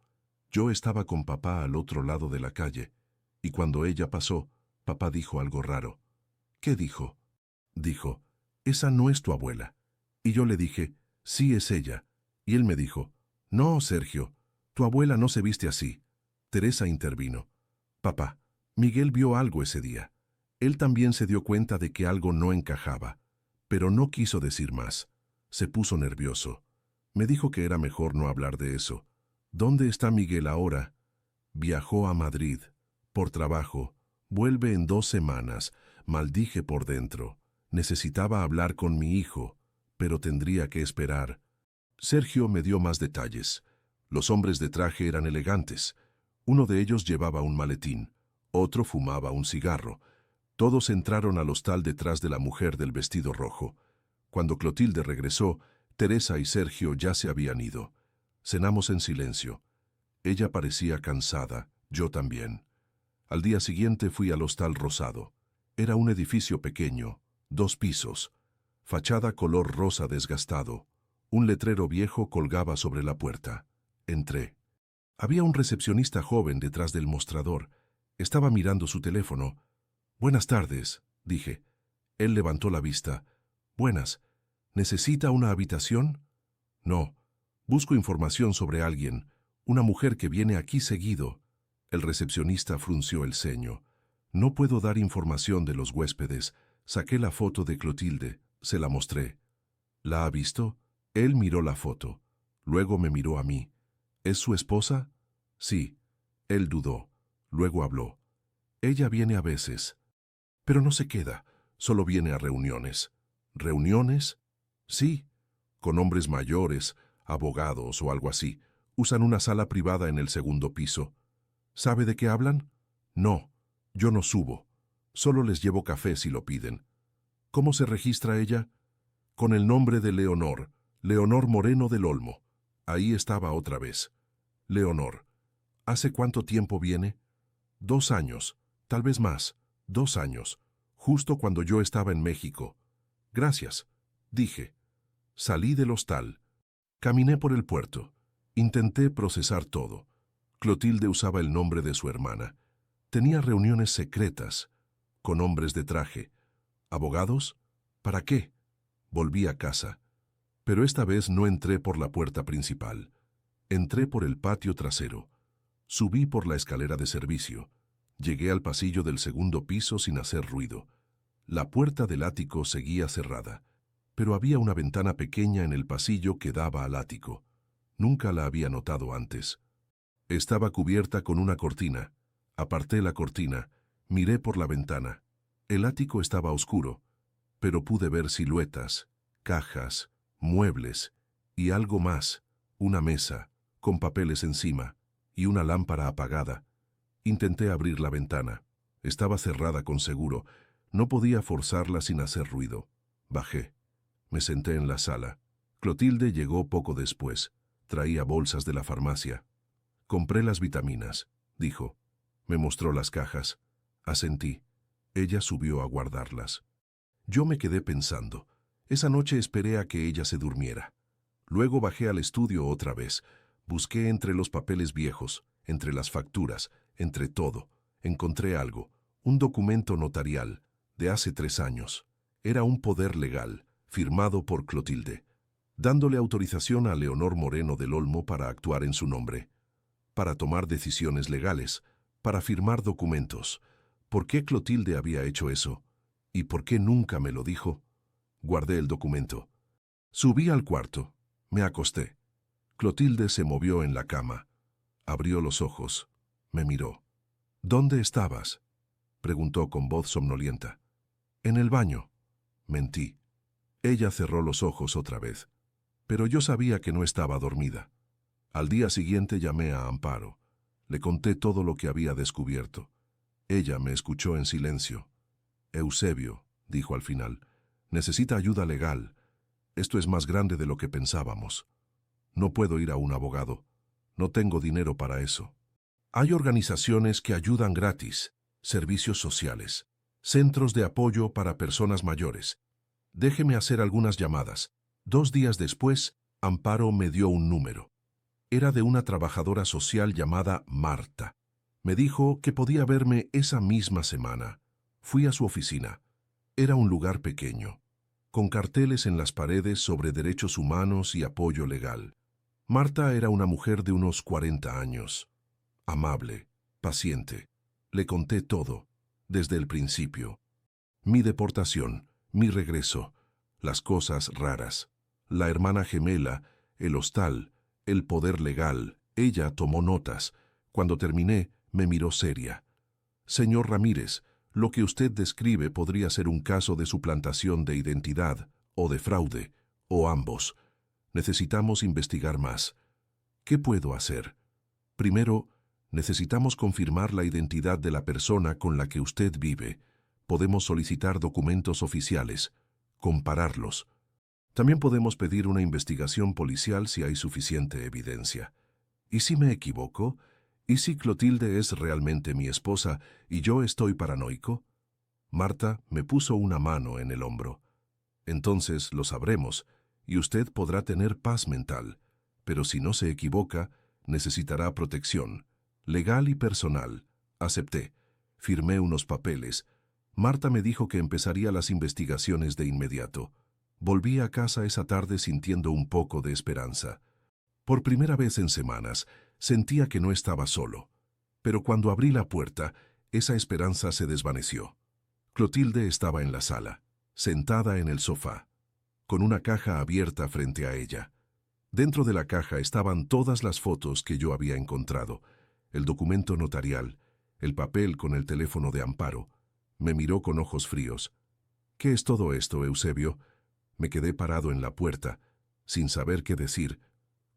Yo estaba con papá al otro lado de la calle. Y cuando ella pasó, papá dijo algo raro. ¿Qué dijo? Dijo, esa no es tu abuela. Y yo le dije, sí es ella. Y él me dijo, no, Sergio, tu abuela no se viste así. Teresa intervino. Papá, Miguel vio algo ese día. Él también se dio cuenta de que algo no encajaba, pero no quiso decir más. Se puso nervioso. Me dijo que era mejor no hablar de eso. ¿Dónde está Miguel ahora? Viajó a Madrid, por trabajo. Vuelve en 2 semanas. Maldije por dentro. Necesitaba hablar con mi hijo, pero tendría que esperar. Sergio me dio más detalles. Los hombres de traje eran elegantes. Uno de ellos llevaba un maletín. Otro fumaba un cigarro. Todos entraron al hostal detrás de la mujer del vestido rojo. Cuando Clotilde regresó, Teresa y Sergio ya se habían ido. Cenamos en silencio. Ella parecía cansada, yo también. Al día siguiente fui al hostal rosado. Era un edificio pequeño, 2 pisos, fachada color rosa desgastado. Un letrero viejo colgaba sobre la puerta. Entré. Había un recepcionista joven detrás del mostrador. Estaba mirando su teléfono. Buenas tardes, dije. Él levantó la vista. Buenas. ¿Necesita una habitación? No. Busco información sobre alguien. Una mujer que viene aquí seguido. El recepcionista frunció el ceño. No puedo dar información de los huéspedes. Saqué la foto de Clotilde. Se la mostré. ¿La ha visto? Él miró la foto. Luego me miró a mí. ¿Es su esposa? Sí. Él dudó. Luego habló. Ella viene a veces. Pero no se queda. Solo viene a reuniones. ¿Reuniones? Sí. Con hombres mayores, abogados o algo así. Usan una sala privada en el 2.º piso. ¿Sabe de qué hablan? No. Yo no subo. Solo les llevo café si lo piden. ¿Cómo se registra ella? Con el nombre de Leonor. Leonor Moreno del Olmo. Ahí estaba otra vez. Leonor. ¿Hace cuánto tiempo viene? 2 años. Tal vez más. 2 años. Justo cuando yo estaba en México. Gracias, dije. Salí del hostal. Caminé por el puerto. Intenté procesar todo. Clotilde usaba el nombre de su hermana. Tenía reuniones secretas, con hombres de traje. ¿Abogados? ¿Para qué? Volví a casa. Pero esta vez no entré por la puerta principal. Entré por el patio trasero. Subí por la escalera de servicio. Llegué al pasillo del segundo piso sin hacer ruido. La puerta del ático seguía cerrada, pero había una ventana pequeña en el pasillo que daba al ático. Nunca la había notado antes. Estaba cubierta con una cortina. Aparté la cortina, miré por la ventana. El ático estaba oscuro, pero pude ver siluetas, cajas, muebles y algo más, una mesa, con papeles encima, y una lámpara apagada. Intenté abrir la ventana. Estaba cerrada con seguro. No podía forzarla sin hacer ruido. Bajé. Me senté en la sala. Clotilde llegó poco después. Traía bolsas de la farmacia. Compré las vitaminas, dijo. Me mostró las cajas. Asentí. Ella subió a guardarlas. Yo me quedé pensando. Esa noche esperé a que ella se durmiera. Luego bajé al estudio otra vez. Busqué entre los papeles viejos, entre las facturas, entre todo. Encontré algo, un documento notarial, de hace 3 años. Era un poder legal, firmado por Clotilde, dándole autorización a Leonor Moreno del Olmo para actuar en su nombre, para tomar decisiones legales, para firmar documentos. ¿Por qué Clotilde había hecho eso? ¿Y por qué nunca me lo dijo? Guardé el documento. Subí al cuarto. Me acosté. Clotilde se movió en la cama. Abrió los ojos. Me miró. ¿Dónde estabas?, preguntó con voz somnolienta. En el baño. Mentí. Ella cerró los ojos otra vez. Pero yo sabía que no estaba dormida. Al día siguiente llamé a Amparo. Le conté todo lo que había descubierto. Ella me escuchó en silencio. Eusebio, dijo al final, necesita ayuda legal. Esto es más grande de lo que pensábamos. No puedo ir a un abogado. No tengo dinero para eso. Hay organizaciones que ayudan gratis, servicios sociales, centros de apoyo para personas mayores. Déjeme hacer algunas llamadas. 2 días después, Amparo me dio un número. Era de una trabajadora social llamada Marta. Me dijo que podía verme esa misma semana. Fui a su oficina. Era un lugar pequeño, con carteles en las paredes sobre derechos humanos y apoyo legal. Marta era una mujer de unos 40 años. Amable, paciente. Le conté todo, desde el principio. Mi deportación, mi regreso, las cosas raras, la hermana gemela, el hostal, el poder legal. Ella tomó notas. Cuando terminé, me miró seria. Señor Ramírez, lo que usted describe podría ser un caso de suplantación de identidad, o de fraude, o ambos. Necesitamos investigar más. ¿Qué puedo hacer? Primero, necesitamos confirmar la identidad de la persona con la que usted vive. Podemos solicitar documentos oficiales, compararlos. También podemos pedir una investigación policial si hay suficiente evidencia. ¿Y si me equivoco? ¿Y si Clotilde es realmente mi esposa y yo estoy paranoico? Marta me puso una mano en el hombro. Entonces lo sabremos, y usted podrá tener paz mental. Pero si no se equivoca, necesitará protección, legal y personal. Acepté. Firmé unos papeles. Marta me dijo que empezaría las investigaciones de inmediato. Volví a casa esa tarde sintiendo un poco de esperanza. Por primera vez en semanas, sentía que no estaba solo. Pero cuando abrí la puerta, esa esperanza se desvaneció. Clotilde estaba en la sala, sentada en el sofá, con una caja abierta frente a ella. Dentro de la caja estaban todas las fotos que yo había encontrado, el documento notarial, el papel con el teléfono de Amparo. Me miró con ojos fríos. ¿Qué es todo esto, Eusebio? Me quedé parado en la puerta, sin saber qué decir.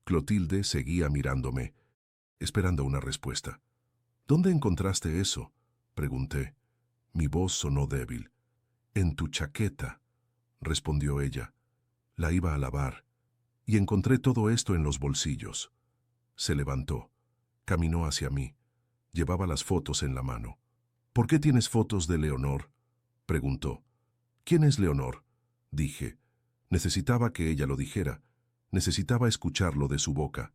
Clotilde seguía mirándome, esperando una respuesta. ¿Dónde encontraste eso?, pregunté. Mi voz sonó débil. En tu chaqueta, respondió ella. La iba a lavar, y encontré todo esto en los bolsillos. Se levantó, caminó hacia mí. Llevaba las fotos en la mano. ¿Por qué tienes fotos de Leonor?, preguntó. ¿Quién es Leonor?, dije. Necesitaba que ella lo dijera. Necesitaba escucharlo de su boca.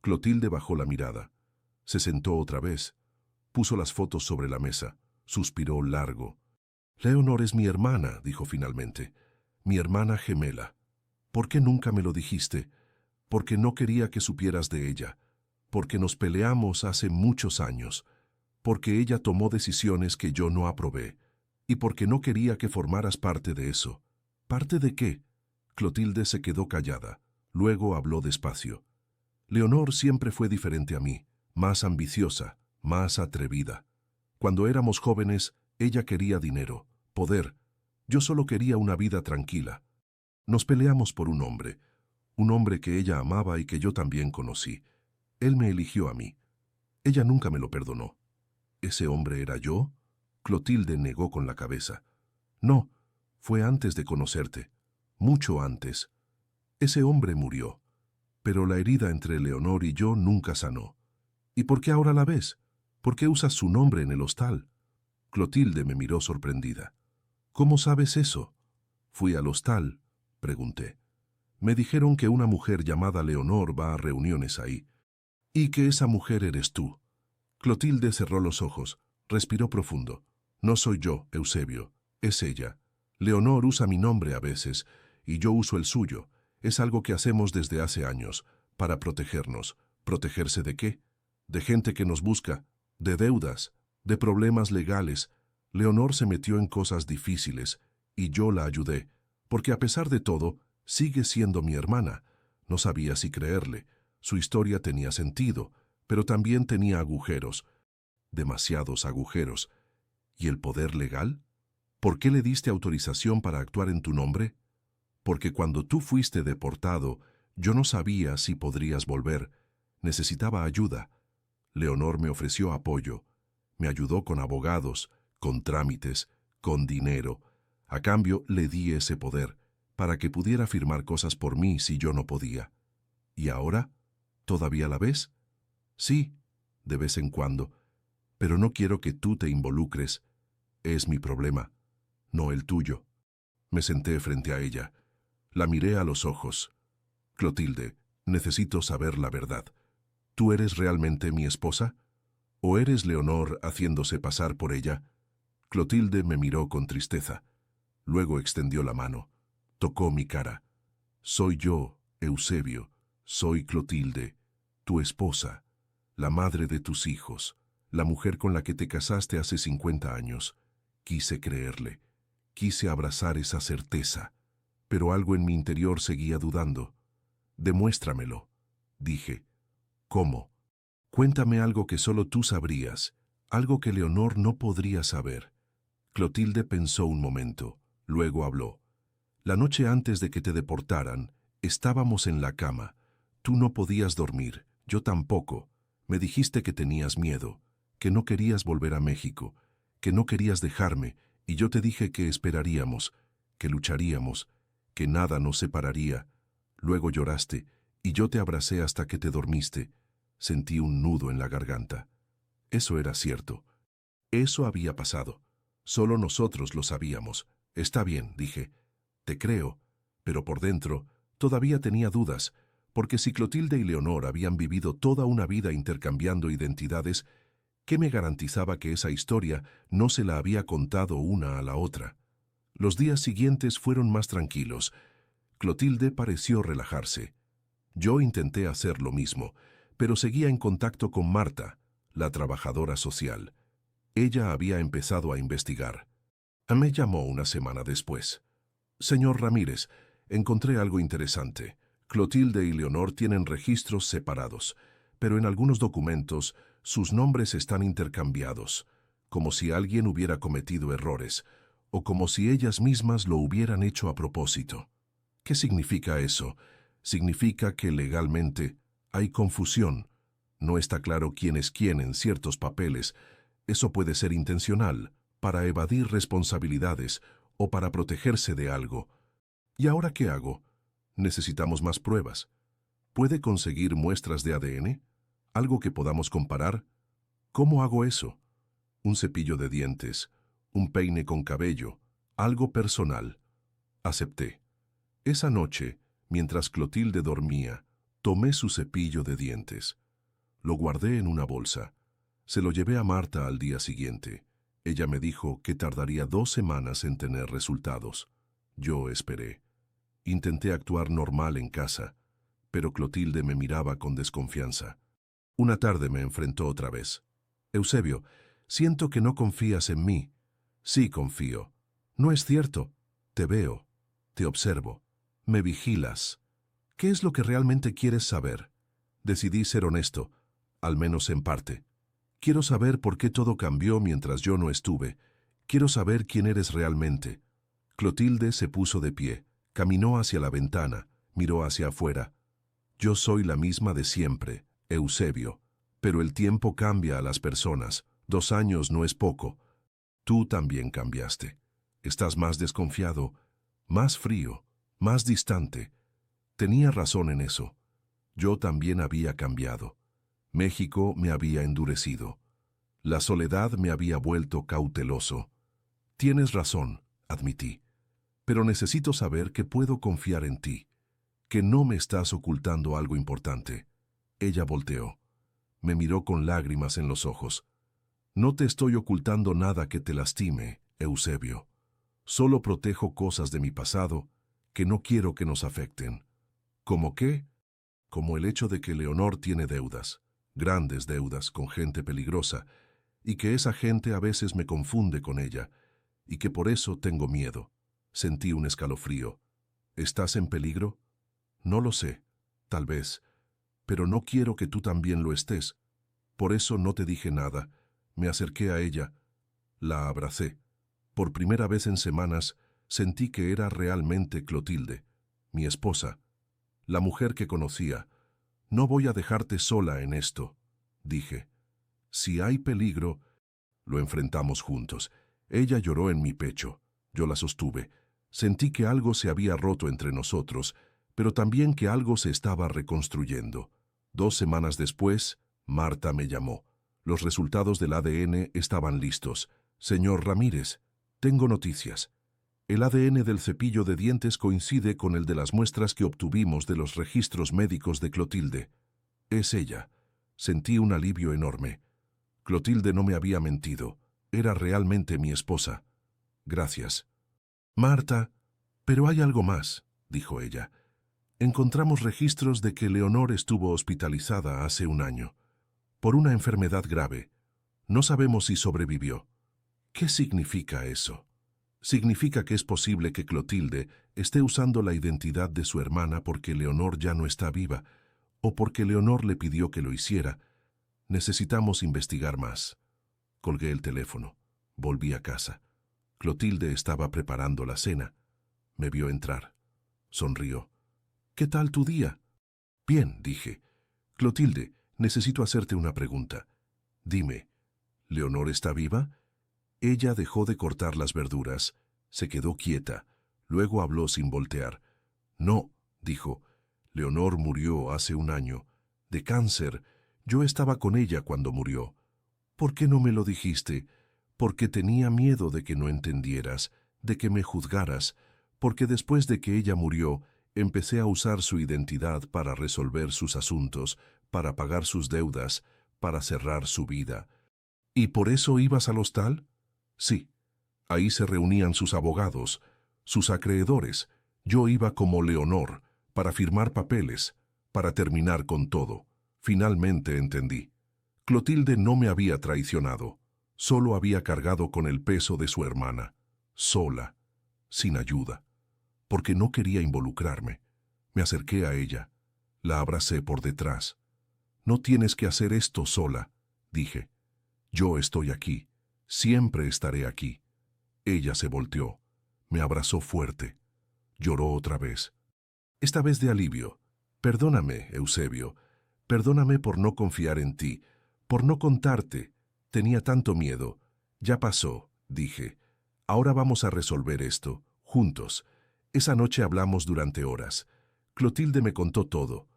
Clotilde bajó la mirada. Se sentó otra vez, puso las fotos sobre la mesa, suspiró largo. Leonor es mi hermana, dijo finalmente. Mi hermana gemela. ¿Por qué nunca me lo dijiste? Porque no quería que supieras de ella. Porque nos peleamos hace muchos años. Porque ella tomó decisiones que yo no aprobé. Y porque no quería que formaras parte de eso. ¿Parte de qué? Clotilde se quedó callada. Luego habló despacio. Leonor siempre fue diferente a mí, más ambiciosa, más atrevida. Cuando éramos jóvenes, ella quería dinero, poder. Yo solo quería una vida tranquila. Nos peleamos por un hombre que ella amaba y que yo también conocí. Él me eligió a mí. Ella nunca me lo perdonó. ¿Ese hombre era yo? Clotilde negó con la cabeza. No, fue antes de conocerte, mucho antes. Ese hombre murió, pero la herida entre Leonor y yo nunca sanó. ¿Y por qué ahora la ves? ¿Por qué usas su nombre en el hostal? Clotilde me miró sorprendida. ¿Cómo sabes eso? Fui al hostal, pregunté. Me dijeron que una mujer llamada Leonor va a reuniones ahí, y que esa mujer eres tú. Clotilde cerró los ojos, respiró profundo. No soy yo, Eusebio, es ella. Leonor usa mi nombre a veces, y yo uso el suyo. Es algo que hacemos desde hace años, para protegernos. ¿Protegerse de qué? De gente que nos busca, de deudas, de problemas legales. Leonor se metió en cosas difíciles, y yo la ayudé, porque a pesar de todo, sigue siendo mi hermana. No sabía si creerle. Su historia tenía sentido, pero también tenía agujeros, demasiados agujeros. ¿Y el poder legal? ¿Por qué le diste autorización para actuar en tu nombre? Porque cuando tú fuiste deportado, yo no sabía si podrías volver. Necesitaba ayuda. Leonor me ofreció apoyo. Me ayudó con abogados, con trámites, con dinero. A cambio, le di ese poder, para que pudiera firmar cosas por mí si yo no podía. ¿Y ahora? ¿Todavía la ves? Sí, de vez en cuando. Pero no quiero que tú te involucres. Es mi problema, no el tuyo. Me senté frente a ella. La miré a los ojos. Clotilde, necesito saber la verdad. ¿Tú eres realmente mi esposa? ¿O eres Leonor haciéndose pasar por ella? Clotilde me miró con tristeza. Luego extendió la mano. Tocó mi cara. Soy yo, Eusebio. Soy Clotilde, tu esposa, la madre de tus hijos, la mujer con la que te casaste hace 50 años. Quise creerle. Quise abrazar esa certeza. Pero algo en mi interior seguía dudando. Demuéstramelo, dije. ¿Cómo? Cuéntame algo que solo tú sabrías, algo que Leonor no podría saber. Clotilde pensó un momento, luego habló. La noche antes de que te deportaran, estábamos en la cama. Tú no podías dormir, yo tampoco. Me dijiste que tenías miedo, que no querías volver a México, que no querías dejarme, y yo te dije que esperaríamos, que lucharíamos, que nada nos separaría. Luego lloraste, y yo te abracé hasta que te dormiste. Sentí un nudo en la garganta. Eso era cierto. Eso había pasado. Solo nosotros lo sabíamos. Está bien, dije. Te creo, pero por dentro todavía tenía dudas, porque si Clotilde y Leonor habían vivido toda una vida intercambiando identidades, ¿qué me garantizaba que esa historia no se la había contado una a la otra? Los días siguientes fueron más tranquilos. Clotilde pareció relajarse. Yo intenté hacer lo mismo, pero seguía en contacto con Marta, la trabajadora social. Ella había empezado a investigar. Me llamó una semana después. Señor Ramírez, encontré algo interesante. Clotilde y Leonor tienen registros separados, pero en algunos documentos sus nombres están intercambiados, como si alguien hubiera cometido errores, o como si ellas mismas lo hubieran hecho a propósito. ¿Qué significa eso? Significa que legalmente hay confusión. No está claro quién es quién en ciertos papeles. Eso puede ser intencional, para evadir responsabilidades o para protegerse de algo. ¿Y ahora qué hago? Necesitamos más pruebas. ¿Puede conseguir muestras de ADN? ¿Algo que podamos comparar? ¿Cómo hago eso? Un cepillo de dientes, un peine con cabello, algo personal. Acepté. Esa noche, mientras Clotilde dormía, tomé su cepillo de dientes. Lo guardé en una bolsa. Se lo llevé a Marta al día siguiente. Ella me dijo que tardaría 2 semanas en tener resultados. Yo esperé. Intenté actuar normal en casa, pero Clotilde me miraba con desconfianza. Una tarde me enfrentó otra vez. Eusebio, siento que no confías en mí. Sí, confío. No es cierto. Te veo. Te observo. Me vigilas. ¿Qué es lo que realmente quieres saber? Decidí ser honesto, al menos en parte. Quiero saber por qué todo cambió mientras yo no estuve. Quiero saber quién eres realmente. Clotilde se puso de pie, caminó hacia la ventana, miró hacia afuera. Yo soy la misma de siempre, Eusebio, pero el tiempo cambia a las personas. 2 años no es poco. Tú también cambiaste. Estás más desconfiado, más frío, más distante. Tenía razón en eso. Yo también había cambiado. México me había endurecido. La soledad me había vuelto cauteloso. Tienes razón, admití. Pero necesito saber que puedo confiar en ti, que no me estás ocultando algo importante. Ella volteó. Me miró con lágrimas en los ojos. No te estoy ocultando nada que te lastime, Eusebio. Solo protejo cosas de mi pasado que no quiero que nos afecten. ¿Cómo qué? Como el hecho de que Leonor tiene deudas, grandes deudas con gente peligrosa, y que esa gente a veces me confunde con ella, y que por eso tengo miedo. Sentí un escalofrío. ¿Estás en peligro? No lo sé, tal vez, pero no quiero que tú también lo estés. Por eso no te dije nada. Me acerqué a ella, la abracé. Por primera vez en semanas sentí que era realmente Clotilde, mi esposa, la mujer que conocía. No voy a dejarte sola en esto, dije. Si hay peligro, lo enfrentamos juntos. Ella lloró en mi pecho. Yo la sostuve. Sentí que algo se había roto entre nosotros, pero también que algo se estaba reconstruyendo. 2 semanas después, Marta me llamó. Los resultados del ADN estaban listos. Señor Ramírez, tengo noticias. El ADN del cepillo de dientes coincide con el de las muestras que obtuvimos de los registros médicos de Clotilde. Es ella. Sentí un alivio enorme. Clotilde no me había mentido. Era realmente mi esposa. Gracias. Marta, pero hay algo más, dijo ella. Encontramos registros de que Leonor estuvo hospitalizada hace 1 año, por una enfermedad grave. No sabemos si sobrevivió. ¿Qué significa eso? Significa que es posible que Clotilde esté usando la identidad de su hermana porque Leonor ya no está viva, o porque Leonor le pidió que lo hiciera. Necesitamos investigar más. Colgué el teléfono. Volví a casa. Clotilde estaba preparando la cena. Me vio entrar. Sonrió. ¿Qué tal tu día? Bien, dije. Clotilde, necesito hacerte una pregunta. Dime, ¿Leonor está viva? Ella dejó de cortar las verduras, se quedó quieta, luego habló sin voltear. No, dijo, Leonor murió hace 1 año. De cáncer. Yo estaba con ella cuando murió. ¿Por qué no me lo dijiste? Porque tenía miedo de que no entendieras, de que me juzgaras, porque después de que ella murió, empecé a usar su identidad para resolver sus asuntos, para pagar sus deudas, para cerrar su vida. ¿Y por eso ibas al hostal? Sí. Ahí se reunían sus abogados, sus acreedores. Yo iba como Leonor, para firmar papeles, para terminar con todo. Finalmente entendí. Clotilde no me había traicionado. Solo había cargado con el peso de su hermana, sola, sin ayuda, porque no quería involucrarme. Me acerqué a ella, la abracé por detrás. No tienes que hacer esto sola, dije. Yo estoy aquí, siempre estaré aquí. Ella se volteó, me abrazó fuerte, lloró otra vez. Esta vez de alivio. Perdóname, Eusebio, perdóname por no confiar en ti, por no contarte. Tenía tanto miedo. Ya pasó, dije. Ahora vamos a resolver esto, juntos. Esa noche hablamos durante horas. Clotilde me contó todo.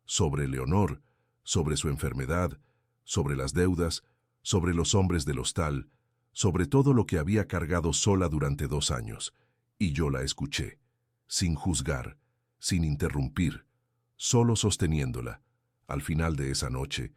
Sobre Leonor, sobre su enfermedad, sobre las deudas, sobre los hombres del hostal, sobre todo lo que había cargado sola durante 2 años. Y yo la escuché, sin juzgar, sin interrumpir, solo sosteniéndola. Al final de esa noche,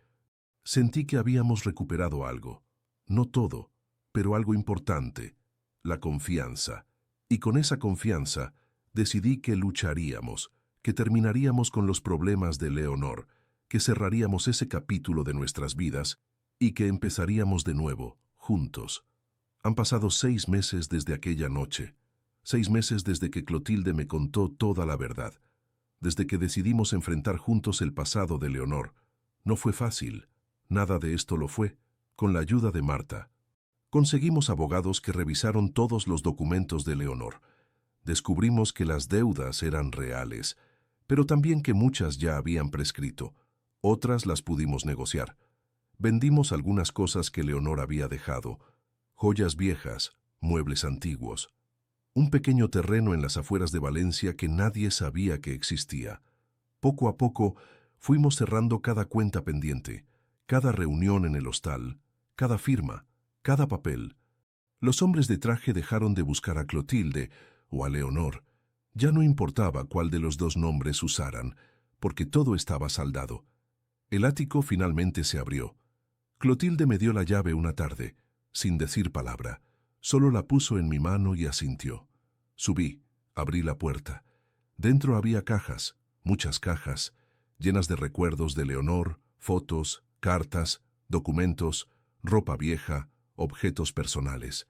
Sentí que habíamos recuperado algo. No todo, pero algo importante, la confianza. Y con esa confianza decidí que lucharíamos, que terminaríamos con los problemas de Leonor, que cerraríamos ese capítulo de nuestras vidas y que empezaríamos de nuevo, juntos. Han pasado 6 meses desde aquella noche, 6 meses desde que Clotilde me contó toda la verdad, desde que decidimos enfrentar juntos el pasado de Leonor. No fue fácil, nada de esto lo fue, con la ayuda de Marta. Conseguimos abogados que revisaron todos los documentos de Leonor. Descubrimos que las deudas eran reales, pero también que muchas ya habían prescrito. Otras las pudimos negociar. Vendimos algunas cosas que Leonor había dejado, joyas viejas, muebles antiguos, un pequeño terreno en las afueras de Valencia que nadie sabía que existía. Poco a poco fuimos cerrando cada cuenta pendiente, cada reunión en el hostal, cada firma, cada papel. Los hombres de traje dejaron de buscar a Clotilde o a Leonor. Ya no importaba cuál de los dos nombres usaran, porque todo estaba saldado. El ático finalmente se abrió. Clotilde me dio la llave una tarde, sin decir palabra. Solo la puso en mi mano y asintió. Subí, abrí la puerta. Dentro había cajas, muchas cajas, llenas de recuerdos de Leonor, fotos, cartas, documentos, ropa vieja, objetos personales.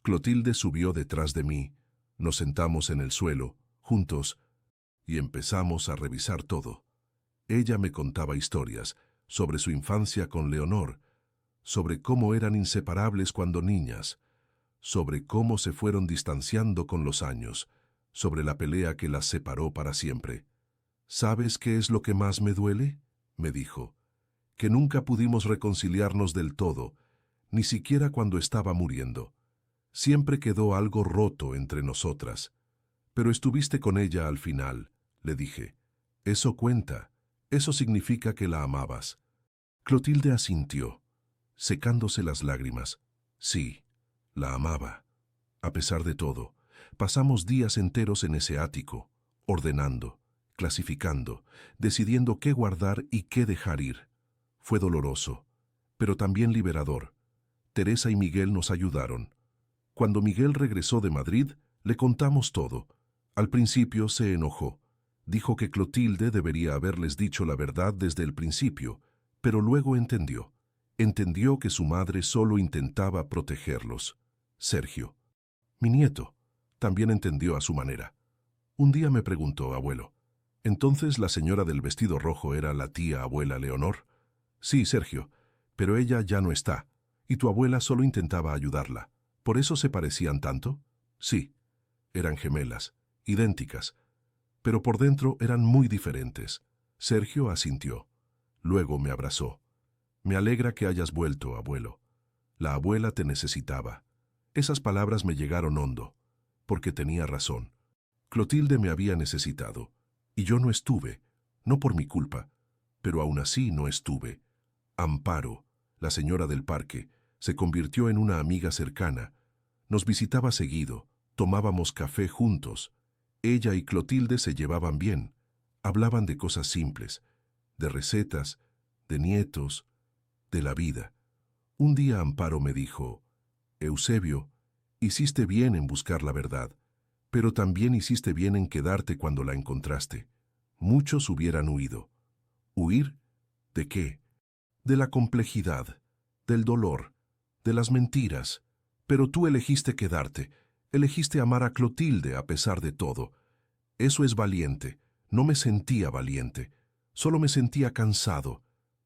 Clotilde subió detrás de mí, nos sentamos en el suelo, juntos, y empezamos a revisar todo. Ella me contaba historias sobre su infancia con Leonor, sobre cómo eran inseparables cuando niñas, sobre cómo se fueron distanciando con los años, sobre la pelea que las separó para siempre. ¿Sabes qué es lo que más me duele?, me dijo. Que nunca pudimos reconciliarnos del todo, ni siquiera cuando estaba muriendo. Siempre quedó algo roto entre nosotras. Pero estuviste con ella al final, le dije. Eso cuenta, eso significa que la amabas. Clotilde asintió, secándose las lágrimas. Sí, la amaba. A pesar de todo, pasamos días enteros en ese ático, ordenando, clasificando, decidiendo qué guardar y qué dejar ir. Fue doloroso, pero también liberador. Teresa y Miguel nos ayudaron. Cuando Miguel regresó de Madrid, le contamos todo. Al principio se enojó. Dijo que Clotilde debería haberles dicho la verdad desde el principio, pero luego entendió. Entendió que su madre solo intentaba protegerlos. Sergio, mi nieto, también entendió a su manera. Un día me preguntó, abuelo, ¿entonces la señora del vestido rojo era la tía abuela Leonor? Sí, Sergio, pero ella ya no está, y tu abuela solo intentaba ayudarla. ¿Por eso se parecían tanto? Sí, eran gemelas, idénticas, pero por dentro eran muy diferentes. Sergio asintió. Luego me abrazó. Me alegra que hayas vuelto, abuelo. La abuela te necesitaba. Esas palabras me llegaron hondo, porque tenía razón. Clotilde me había necesitado, y yo no estuve, no por mi culpa, pero aún así no estuve. Amparo, la señora del parque, se convirtió en una amiga cercana. Nos visitaba seguido, tomábamos café juntos. Ella y Clotilde se llevaban bien. Hablaban de cosas simples, de recetas, de nietos, de la vida. Un día Amparo me dijo, Eusebio, hiciste bien en buscar la verdad, pero también hiciste bien en quedarte cuando la encontraste. Muchos hubieran huido. ¿Huir? ¿De qué? De la complejidad, del dolor, de las mentiras. Pero tú elegiste quedarte, elegiste amar a Clotilde a pesar de todo. Eso es valiente. No me sentía valiente, solo me sentía cansado,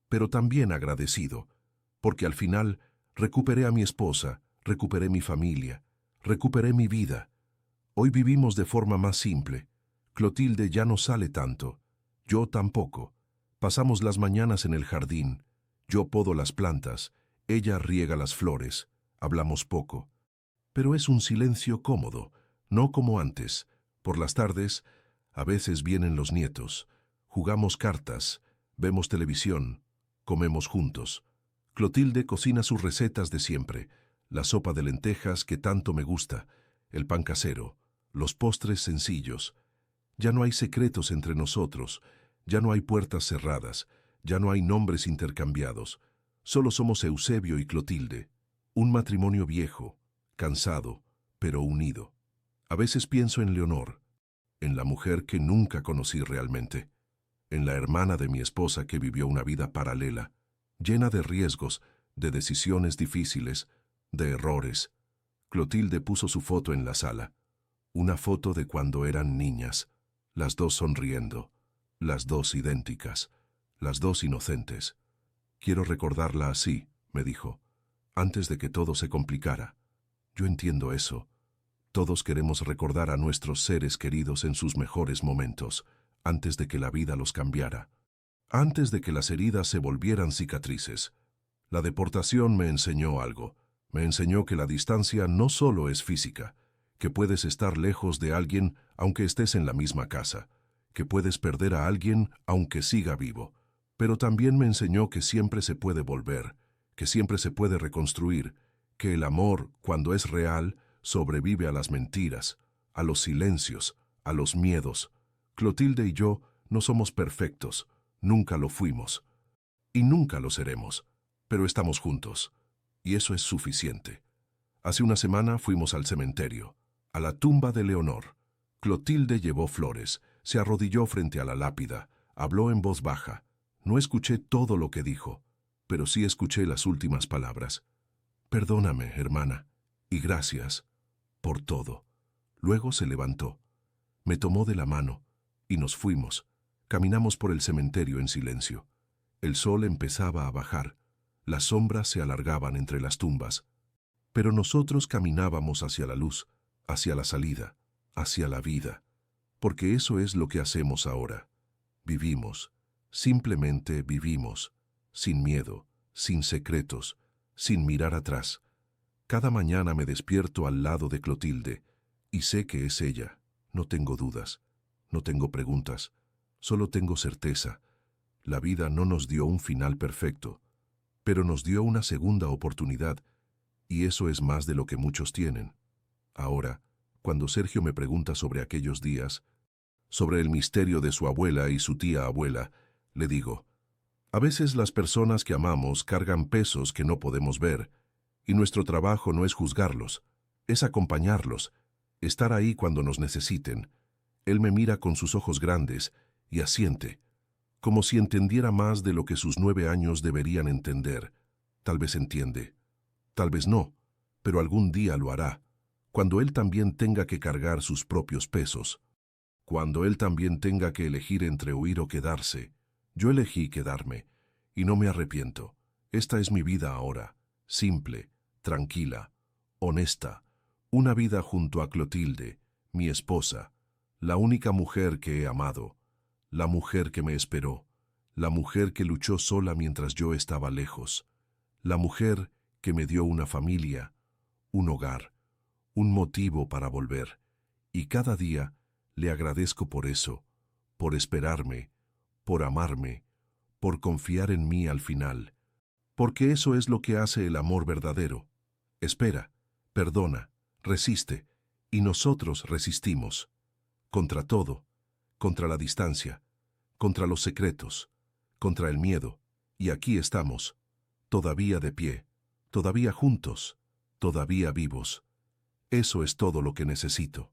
pero también agradecido, porque al final recuperé a mi esposa, recuperé mi familia, recuperé mi vida. Hoy vivimos de forma más simple. Clotilde ya no sale tanto, yo tampoco. Pasamos las mañanas en el jardín, yo podo las plantas, ella riega las flores, hablamos poco. Pero es un silencio cómodo, no como antes. Por las tardes, a veces vienen los nietos, jugamos cartas, vemos televisión, comemos juntos. Clotilde cocina sus recetas de siempre, la sopa de lentejas que tanto me gusta, el pan casero, los postres sencillos. Ya no hay secretos entre nosotros, ya no hay puertas cerradas, ya no hay nombres intercambiados. Solo somos Eusebio y Clotilde, un matrimonio viejo, cansado, pero unido. A veces pienso en Leonor, en la mujer que nunca conocí realmente, en la hermana de mi esposa que vivió una vida paralela, llena de riesgos, de decisiones difíciles, de errores. Clotilde puso su foto en la sala, una foto de cuando eran niñas, las dos sonriendo, las dos idénticas, las dos inocentes. Quiero recordarla así, me dijo, antes de que todo se complicara. Yo entiendo eso. Todos queremos recordar a nuestros seres queridos en sus mejores momentos, antes de que la vida los cambiara, antes de que las heridas se volvieran cicatrices. La deportación me enseñó algo. Me enseñó que la distancia no solo es física, que puedes estar lejos de alguien aunque estés en la misma casa, que puedes perder a alguien aunque siga vivo. Pero también me enseñó que siempre se puede volver, que siempre se puede reconstruir, que el amor, cuando es real, sobrevive a las mentiras, a los silencios, a los miedos. Clotilde y yo no somos perfectos, nunca lo fuimos, y nunca lo seremos, pero estamos juntos, y eso es suficiente. Hace una semana fuimos al cementerio, a la tumba de Leonor. Clotilde llevó flores, se arrodilló frente a la lápida, habló en voz baja. No escuché todo lo que dijo, pero sí escuché las últimas palabras. Perdóname, hermana, y gracias por todo. Luego se levantó, me tomó de la mano, y nos fuimos. Caminamos por el cementerio en silencio. El sol empezaba a bajar, las sombras se alargaban entre las tumbas, pero nosotros caminábamos hacia la luz, hacia la salida, hacia la vida, porque eso es lo que hacemos ahora. Vivimos, simplemente vivimos, sin miedo, sin secretos, sin mirar atrás. Cada mañana me despierto al lado de Clotilde, y sé que es ella. No tengo dudas, no tengo preguntas, solo tengo certeza. La vida no nos dio un final perfecto, pero nos dio una segunda oportunidad, y eso es más de lo que muchos tienen. Ahora, cuando Sergio me pregunta sobre aquellos días, sobre el misterio de su abuela y su tía abuela, le digo, a veces las personas que amamos cargan pesos que no podemos ver, y nuestro trabajo no es juzgarlos, es acompañarlos, estar ahí cuando nos necesiten. Él me mira con sus ojos grandes y asiente, como si entendiera más de lo que sus 9 años deberían entender. Tal vez entiende, tal vez no, pero algún día lo hará, cuando él también tenga que cargar sus propios pesos, cuando él también tenga que elegir entre huir o quedarse. Yo elegí quedarme, y no me arrepiento. Esta es mi vida ahora, simple, tranquila, honesta, una vida junto a Clotilde, mi esposa, la única mujer que he amado, la mujer que me esperó, la mujer que luchó sola mientras yo estaba lejos, la mujer que me dio una familia, un hogar, un motivo para volver, y cada día le agradezco por eso, por esperarme, por amarme, por confiar en mí al final, porque eso es lo que hace el amor verdadero. Espera, perdona, resiste, y nosotros resistimos, contra todo, contra la distancia, contra los secretos, contra el miedo, y aquí estamos, todavía de pie, todavía juntos, todavía vivos. Eso es todo lo que necesito.